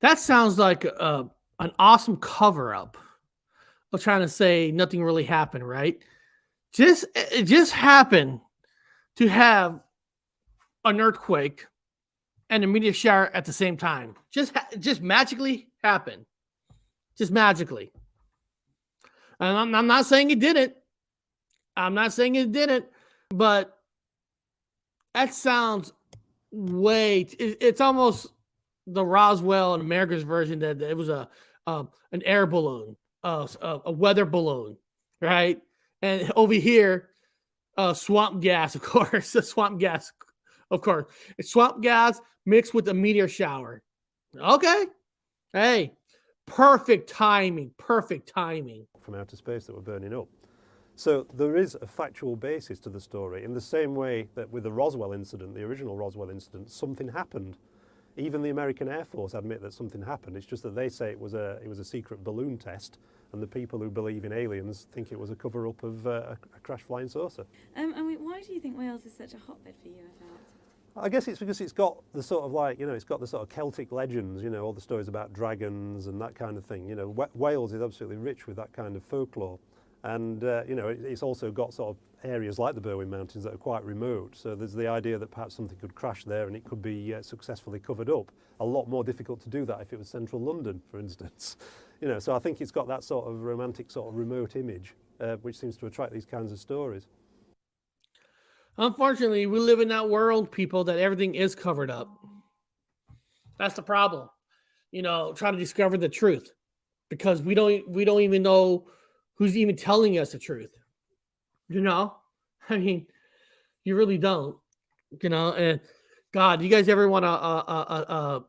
That sounds like an awesome cover-up of trying to say nothing really happened, right? It just happened to have an earthquake and a meteor shower at the same time. Just magically happened. Just magically. And I'm not saying it didn't. But that sounds it's almost the Roswell and America's version that it was an air balloon, a weather balloon, right? And over here, swamp gas, of course. Swamp gas, of course. It's swamp gas mixed with a meteor shower. Okay. Hey, perfect timing. From outer space that were burning up. So there is a factual basis to the story in the same way that with the Roswell incident, the original Roswell incident, something happened. Even the American Air Force admit that something happened. It's just that they say it was a secret balloon test, and the people who believe in aliens think it was a cover-up of a crash flying saucer. I mean, why do you think Wales is such a hotbed for UFOs? I guess it's because it's got the sort of it's got the sort of Celtic legends, all the stories about dragons and that kind of thing. Wales is absolutely rich with that kind of folklore. And, it's also got sort of areas like the Berwyn Mountains that are quite remote. So there's the idea that perhaps something could crash there and it could be successfully covered up. A lot more difficult to do that if it was central London, for instance. So I think it's got that sort of romantic sort of remote image, which seems to attract these kinds of stories. Unfortunately, we live in that world, people, that everything is covered up. That's the problem. Trying to discover the truth, because we don't even know who's even telling us the truth. I mean, you really don't. And God, you guys ever want to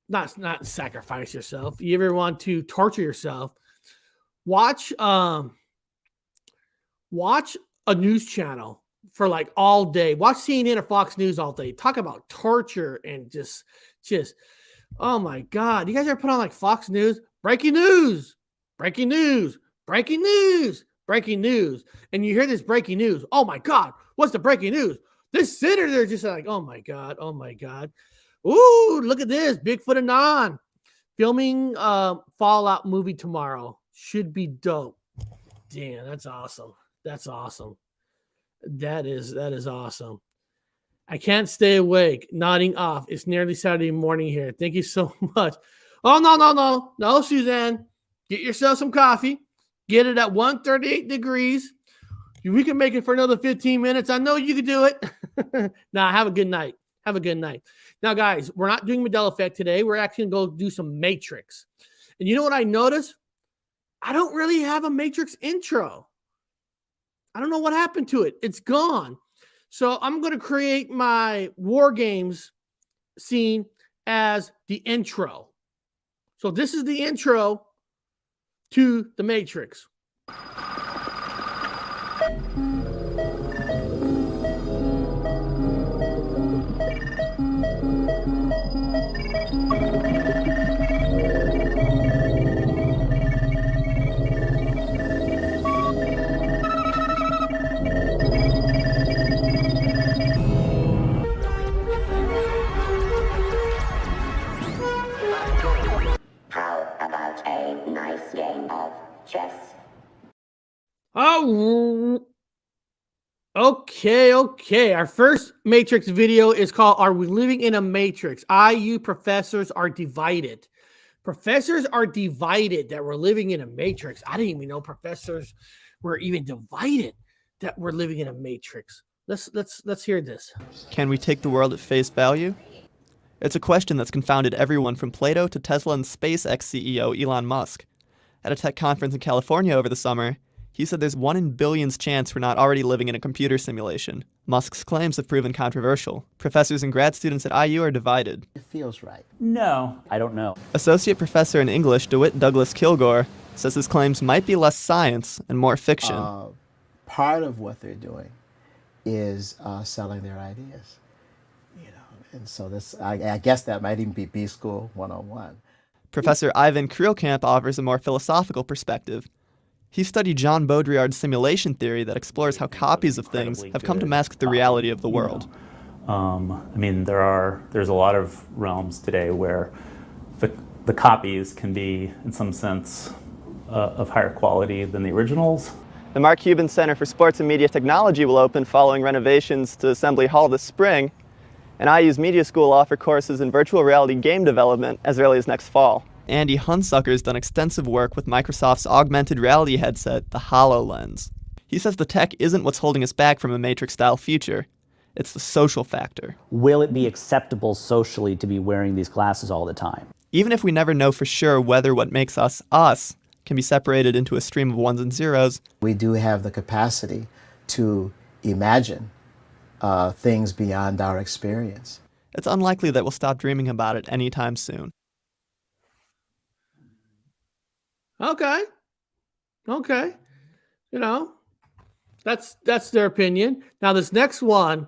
not sacrifice yourself? You ever want to torture yourself? Watch a news channel for like all day. Watch CNN or Fox News all day. Talk about torture and just oh my God. You guys ever put on like Fox News? Breaking news. And you hear this breaking news. Oh my God. What's the breaking news? This senator, they're just like, oh my God. Ooh, look at this. Bigfoot Anon filming Fallout movie tomorrow. Should be dope. Damn, that's awesome. That is awesome. I can't stay awake. Nodding off. It's nearly Saturday morning here. Thank you so much. Oh, no, Suzanne. Get yourself some coffee. Get it at 138 degrees. We can make it for another 15 minutes. I know you can do it. Nah, have a good night. Now, guys, we're not doing Mandela Effect today. We're actually going to go do some Matrix. And you know what I noticed? I don't really have a Matrix intro. I don't know what happened to it. It's gone. So I'm going to create my War Games scene as the intro. So this is the intro to the Matrix. Chess. Oh, okay. Our first Matrix video is called Are We Living in a Matrix? IU professors are divided. Professors are divided that we're living in a matrix. I didn't even know professors were even divided that we're living in a matrix. Let's hear this. Can we take the world at face value? It's a question that's confounded everyone from Plato to Tesla and SpaceX CEO Elon Musk. At a tech conference in California over the summer, he said there's 1 in billions chance we're not already living in a computer simulation. Musk's claims have proven controversial. Professors and grad students at IU are divided. It feels right. No, I don't know. Associate professor in English DeWitt Douglas Kilgore says his claims might be less science and more fiction. Part of what they're doing is selling their ideas. And so this, I guess that might even be B School 101. Professor Ivan Krielkamp offers a more philosophical perspective. He studied Jean Baudrillard's simulation theory that explores how copies of things have come to mask the reality of the world. I mean, there's a lot of realms today where the copies can be, in some sense, of higher quality than the originals. The Mark Cuban Center for Sports and Media Technology will open following renovations to Assembly Hall this spring, and IU's Media School will offer courses in virtual reality game development as early as next fall. Andy Hunsucker has done extensive work with Microsoft's augmented reality headset, the HoloLens. He says the tech isn't what's holding us back from a Matrix-style future. It's the social factor. Will it be acceptable socially to be wearing these glasses all the time? Even if we never know for sure whether what makes us us can be separated into a stream of ones and zeros, we do have the capacity to imagine things beyond our experience. It's unlikely that we'll stop dreaming about it anytime soon. Okay. You know, that's their opinion. Now this next one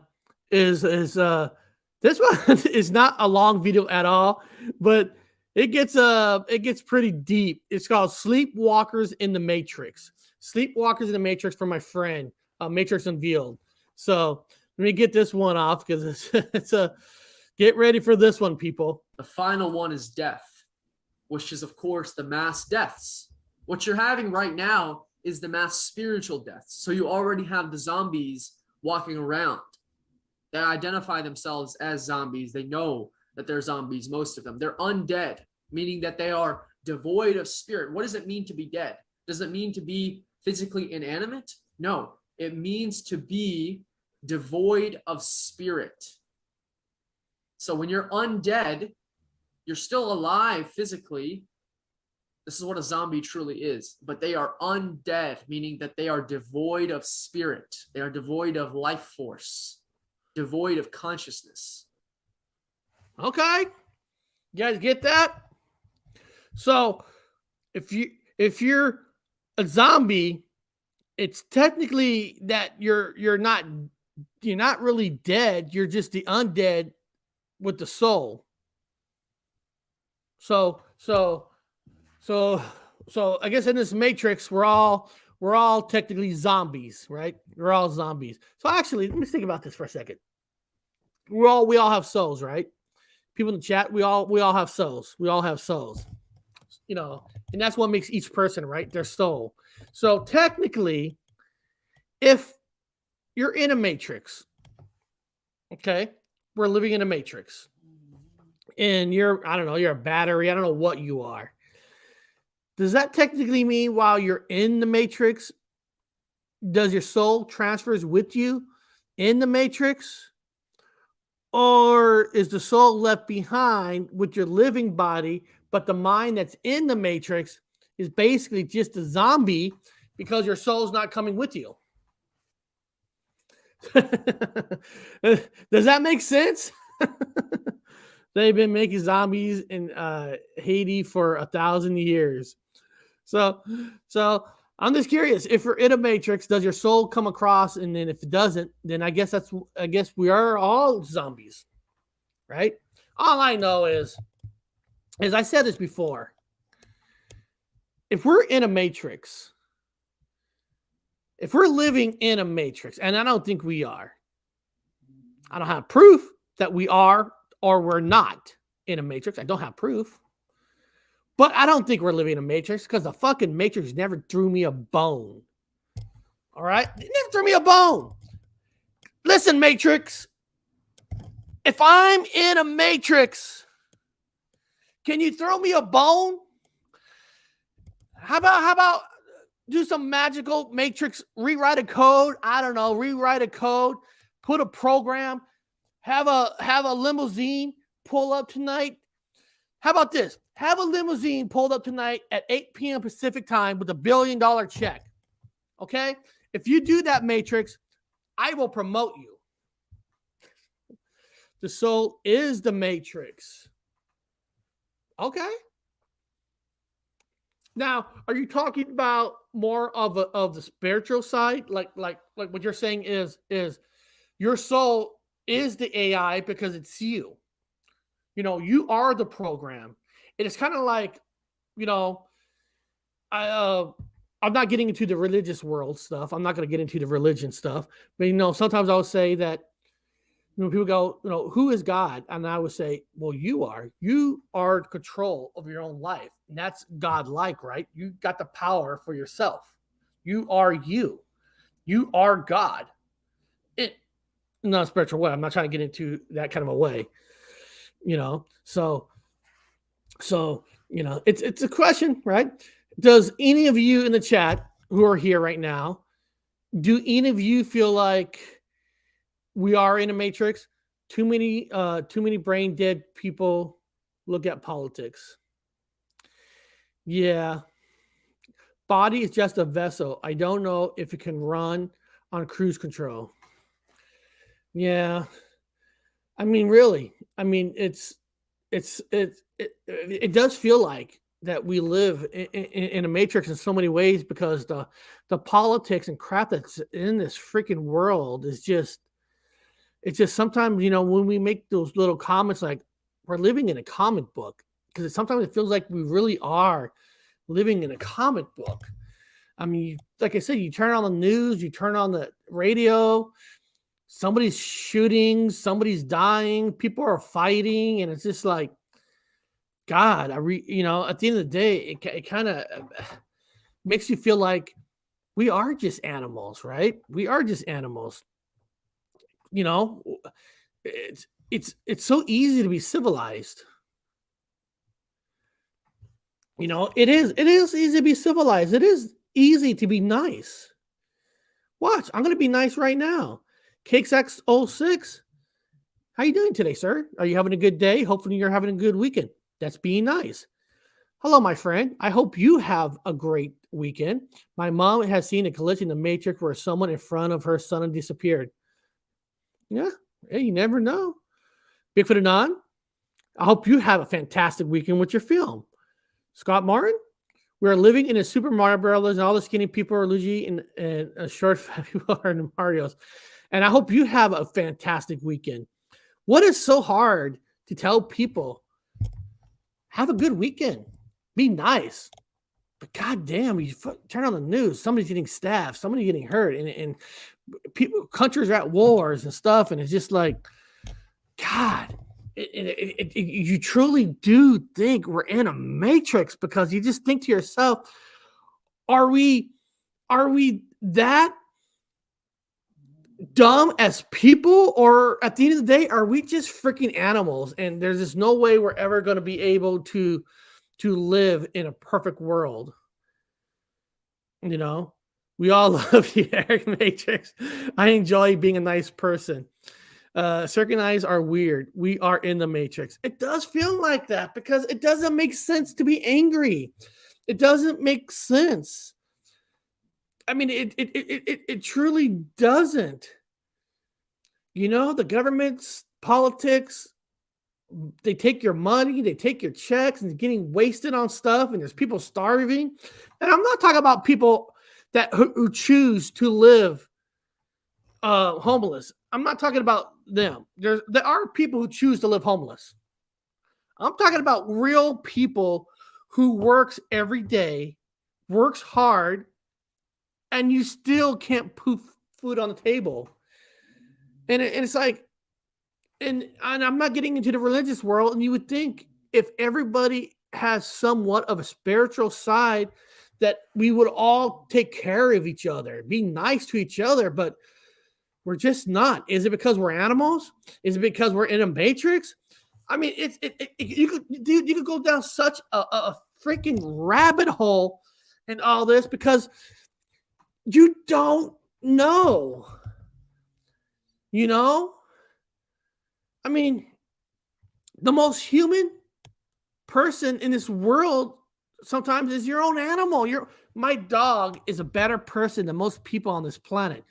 is this one is not a long video at all, but it gets pretty deep. It's called Sleepwalkers in the Matrix. Sleepwalkers in the Matrix from my friend, Matrix Unveiled. So let me get this one off because it's a get ready for this one, people. The final one is death, which is, of course, the mass deaths. What you're having right now is the mass spiritual deaths. So you already have the zombies walking around. They identify themselves as zombies. They know that they're zombies, most of them. They're undead, meaning that they are devoid of spirit. What does it mean to be dead? Does it mean to be physically inanimate? No, it means to be devoid of spirit. So when you're undead, you're still alive physically. This is what a zombie truly is, but they are undead, meaning that they are devoid of spirit. They are devoid of life force, devoid of consciousness. Okay. You guys get that? So if you're a zombie, it's technically that you're not really dead. You're just the undead with the soul. So I guess in this Matrix, we're all technically zombies, right? We're all zombies. So actually, let me think about this for a second. We all have souls, right? People in the chat, we all have souls. We all have souls. You know, and that's what makes each person, right? Their soul. So technically, if you're in a Matrix, okay, we're living in a Matrix, and you're a battery, I don't know what you are. Does that technically mean while you're in the Matrix, does your soul transfers with you in the Matrix? Or is the soul left behind with your living body, but the mind that's in the Matrix is basically just a zombie because your soul's not coming with you? Does that make sense? They've been making zombies in Haiti for 1,000 years. So I'm just curious, if you're in a Matrix, does your soul come across? And then if it doesn't, then I guess we are all zombies, right? All I know is, as I said this before, if we're in a Matrix, if we're living in a Matrix, and I don't think we are, I don't have proof that we are or we're not in a Matrix. I don't have proof. But I don't think we're living in a Matrix because the fucking Matrix never threw me a bone. All right? They never threw me a bone. Listen, Matrix. If I'm in a Matrix, can you throw me a bone? How about do some magical Matrix, rewrite a code? I don't know, rewrite a code, put a program, have a limousine pull up tonight. How about this? Have a limousine pulled up tonight at 8 p.m. Pacific time with $1 billion check. Okay? If you do that, Matrix, I will promote you. The soul is the Matrix. Okay? Now, are you talking about more of the spiritual side? Like what you're saying is your soul is the AI because it's you. You know, you are the program. And it's kind of like, you know, I'm not getting into the religious world stuff. I'm not going to get into the religion stuff. But, you know, sometimes I would say that, you know, people go, you know, who is God? And I would say, well, you are. You are in control of your own life. And that's God-like, right? You got the power for yourself. You are you. You are God. It, not a spiritual way. I'm not trying to get into that kind of a way, you know. So you know, it's a question, right? Does any of you in the chat who are here right now, do any of you feel like we are in a matrix? Too many brain dead people look at politics. Yeah. Body is just a vessel. I don't know if it can run on cruise control. Yeah. I mean, really. I mean, it does feel like that we live in a matrix in so many ways, because the politics and crap that's in this freaking world is just, it's just sometimes, you know, when we make those little comments like we're living in a comic book, because sometimes it feels like we really are living in a comic book. I mean, like I said, you turn on the news, you turn on the radio, somebody's shooting, somebody's dying, people are fighting, and it's just like, God, you know, at the end of the day, it kind of makes you feel like we are just animals, right? We are just animals. You know, it's so easy to be civilized. You know, it is easy to be civilized. It is easy to be nice. Watch, I'm going to be nice right now. CakesX06, how you doing today, sir? Are you having a good day? Hopefully you're having a good weekend. That's being nice. Hello, my friend. I hope you have a great weekend. My mom has seen a collision in the Matrix where someone in front of her son disappeared. Yeah, hey, you never know. Bigfoot Anon, I hope you have a fantastic weekend with your film. Scott Martin, we're living in a Super Mario Brothers, and all the skinny people are Luigi, and a short fat people are in Mario's. And I hope you have a fantastic weekend. What is so hard to tell people? Have a good weekend. Be nice. But goddamn, you turn on the news, somebody's getting stabbed, somebody's getting hurt, and people, countries are at wars and stuff, and it's just like, God, you truly do think we're in a matrix, because you just think to yourself, are we that dumb as people, or at the end of the day, are we just freaking animals? And there's just no way we're ever going to be able to live in a perfect world. You know, we all love you, Eric Matrix. I enjoy being a nice person. Circuit eyes are weird. We are in the matrix. It does feel like that, because it doesn't make sense to be angry. It doesn't make sense. I mean, it truly doesn't. You know, the government's politics, they take your money, they take your checks, and it's getting wasted on stuff, and there's people starving. And I'm not talking about people who choose to live homeless. I'm not talking about them. There are people who choose to live homeless. I'm talking about real people who works every day, works hard, and you still can't put food on the table. And it's like, and I'm not getting into the religious world, and you would think if everybody has somewhat of a spiritual side, that we would all take care of each other, be nice to each other, but we're just not. Is it because we're animals? Is it because we're in a matrix? I mean, you could go down such a freaking rabbit hole in all this, because you don't know. You know? I mean, the most human person in this world sometimes is your own animal. My dog is a better person than most people on this planet.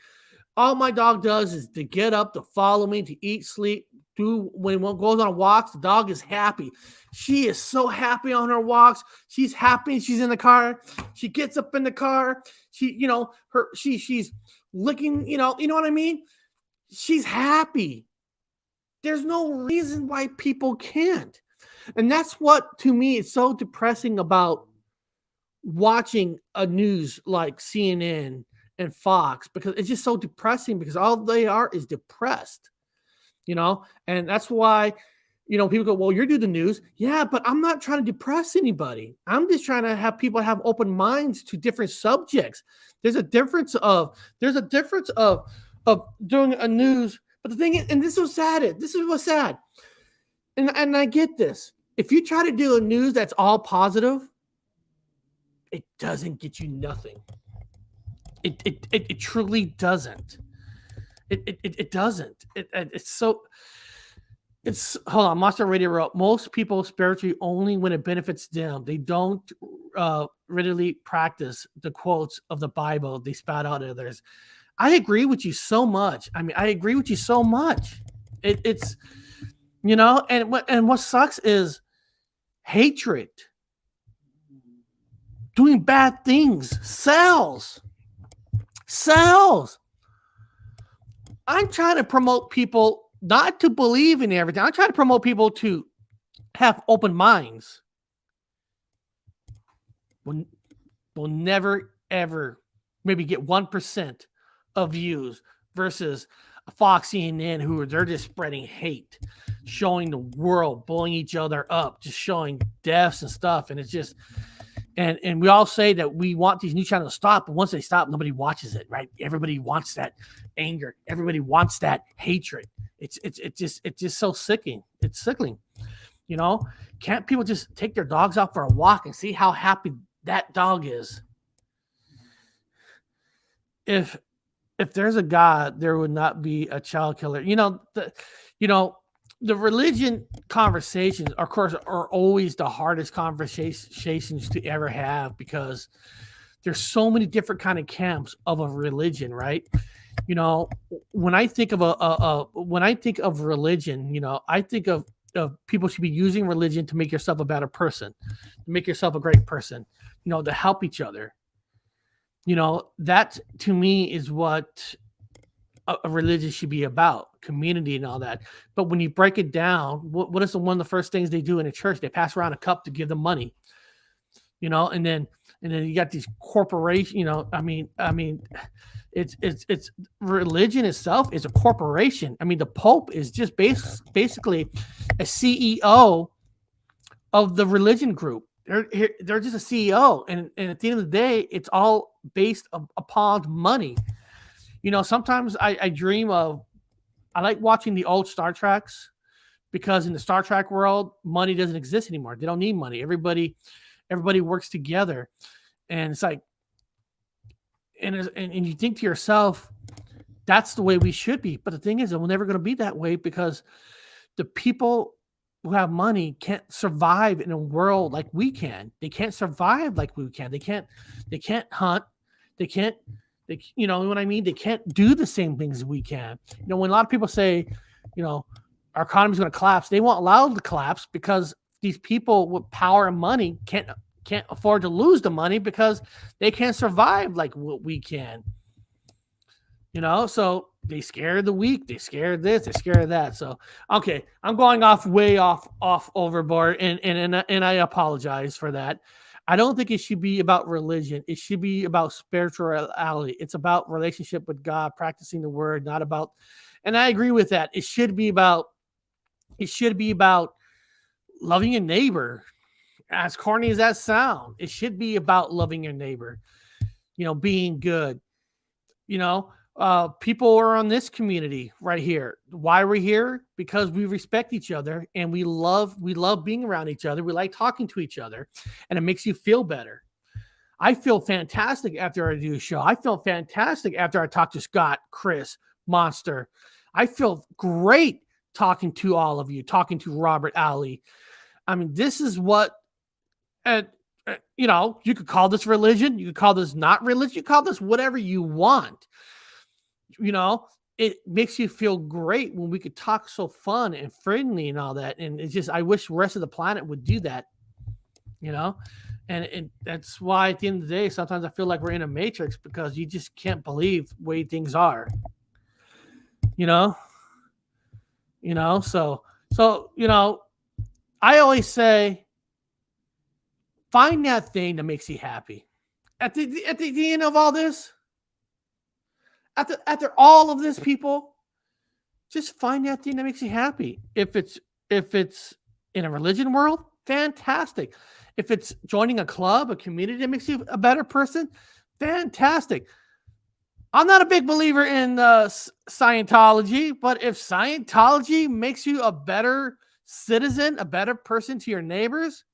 All my dog does is to get up, to follow me, to eat, sleep, when one goes on walks, the dog is happy. She is so happy on her walks. She's happy. She's in the car. She gets up in the car. She's licking, you know what I mean? She's happy. There's no reason why people can't. And that's what, to me, is so depressing about watching a news like CNN and Fox, because it's just so depressing, because all they are is depressed, and that's why, people go, well, you're doing the news. Yeah, but I'm not trying to depress anybody. I'm just trying to have people have open minds to different subjects. There's a difference of doing a news. But the thing is, and this is sad. This is what's sad. And I get this. If you try to do a news that's all positive, it doesn't get you nothing. It truly doesn't. It doesn't. It's hold on. Monster Radio wrote, most people spiritually only when it benefits them. They don't readily practice the quotes of the Bible. They spout out others. I agree with you so much. I agree with you so much. It's and what sucks is hatred. Doing bad things sells. I'm trying to promote people not to believe in everything. I'm trying to promote people to have open minds. We'll never, ever maybe get 1% of views versus a Fox, CNN, they're just spreading hate, showing the world, blowing each other up, just showing deaths and stuff. And it's just... And we all say that we want these new channels to stop, but once they stop, nobody watches it, right? Everybody wants that anger. Everybody wants that hatred. It's just so sickening. It's sickening. Can't people just take their dogs out for a walk and see how happy that dog is? If there's a God, there would not be a child killer. The religion conversations, of course, are always the hardest conversations to ever have, because there's so many different kind of camps of a religion, right? When I think of religion, I think of people should be using religion to make yourself a better person, to make yourself a great person, to help each other. That to me is what a religion should be about, community and all that. But when you break it down, what is one of the first things they do in a church? They pass around a cup to give them money, and then you got these corporations, it's religion itself is a corporation. The Pope is just basically a CEO of the religion group. They're just a CEO. And at the end of the day, it's all based upon money. Sometimes I dream of, I like watching the old Star Treks, because in the Star Trek world, money doesn't exist anymore. They don't need money. Everybody works together. And it's like, and you think to yourself, that's the way we should be. But the thing is, we're never going to be that way, because the people who have money can't survive in a world like we can. They can't survive like we can. They can't hunt. They can't. You know what I mean? They can't do the same things as we can. When a lot of people say, our economy is going to collapse, they won't allow it to collapse, because these people with power and money can't afford to lose the money, because they can't survive like what we can. So they scare the weak, they scare this, they scare that. So okay, I'm going way off overboard, and I apologize for that. I don't think it should be about religion. It should be about spirituality. It's about relationship with God, practicing the word, not about, and I agree with that. It should be about loving your neighbor. As corny as that sounds, it should be about loving your neighbor, being good. People are on this community right here. Why we're here? Because we respect each other, and we love being around each other. We like talking to each other, and it makes you feel better. I feel fantastic after I do a show. I feel fantastic after I talk to Scott, Chris, Monster. I feel great talking to all of you, talking to Robert, Ali. This is what, you could call this religion. You could call this not religion. You call this whatever you want. It makes you feel great when we could talk so fun and friendly and all that. And it's just, I wish the rest of the planet would do that, and that's why at the end of the day, sometimes I feel like we're in a matrix, because you just can't believe the way things are, You know, so you know, I always say, find that thing that makes you happy. At the end of all this, after all of this, people, just find that thing that makes you happy. If it's in a religion world, fantastic. If it's joining a club, a community that makes you a better person, fantastic. I'm not a big believer in Scientology, but if Scientology makes you a better citizen, a better person to your neighbors,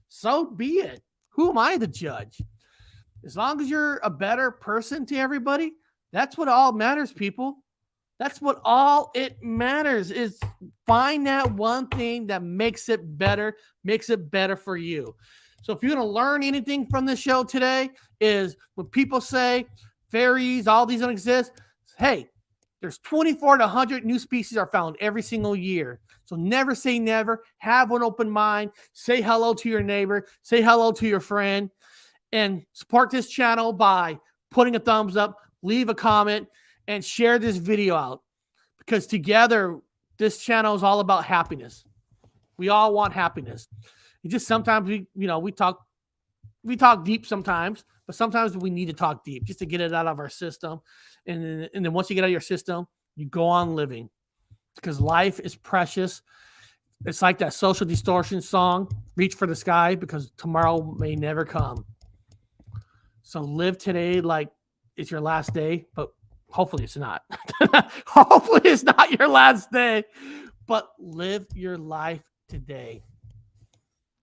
so be it. Who am I to judge? As long as you're a better person to everybody, that's what all matters, people. That's what all it matters is find that one thing that makes it better for you. So if you're going to learn anything from this show today is when people say fairies, all these don't exist, hey, there's 24 to 100 new species are found every single year. So never say never. Have an open mind. Say hello to your neighbor. Say hello to your friend. And support this channel by putting a thumbs up, leave a comment, and share this video out. Because together, this channel is all about happiness. We all want happiness. It just sometimes we talk deep sometimes, but sometimes we need to talk deep just to get it out of our system. And then once you get out of your system, you go on living because life is precious. It's like that Social Distortion song, Reach for the Sky, because tomorrow may never come. So live today like it's your last day, but hopefully it's not. Hopefully it's not your last day, but live your life today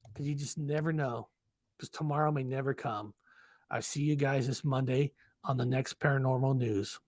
because you just never know because tomorrow may never come. I see you guys this Monday on the next Paranormal News.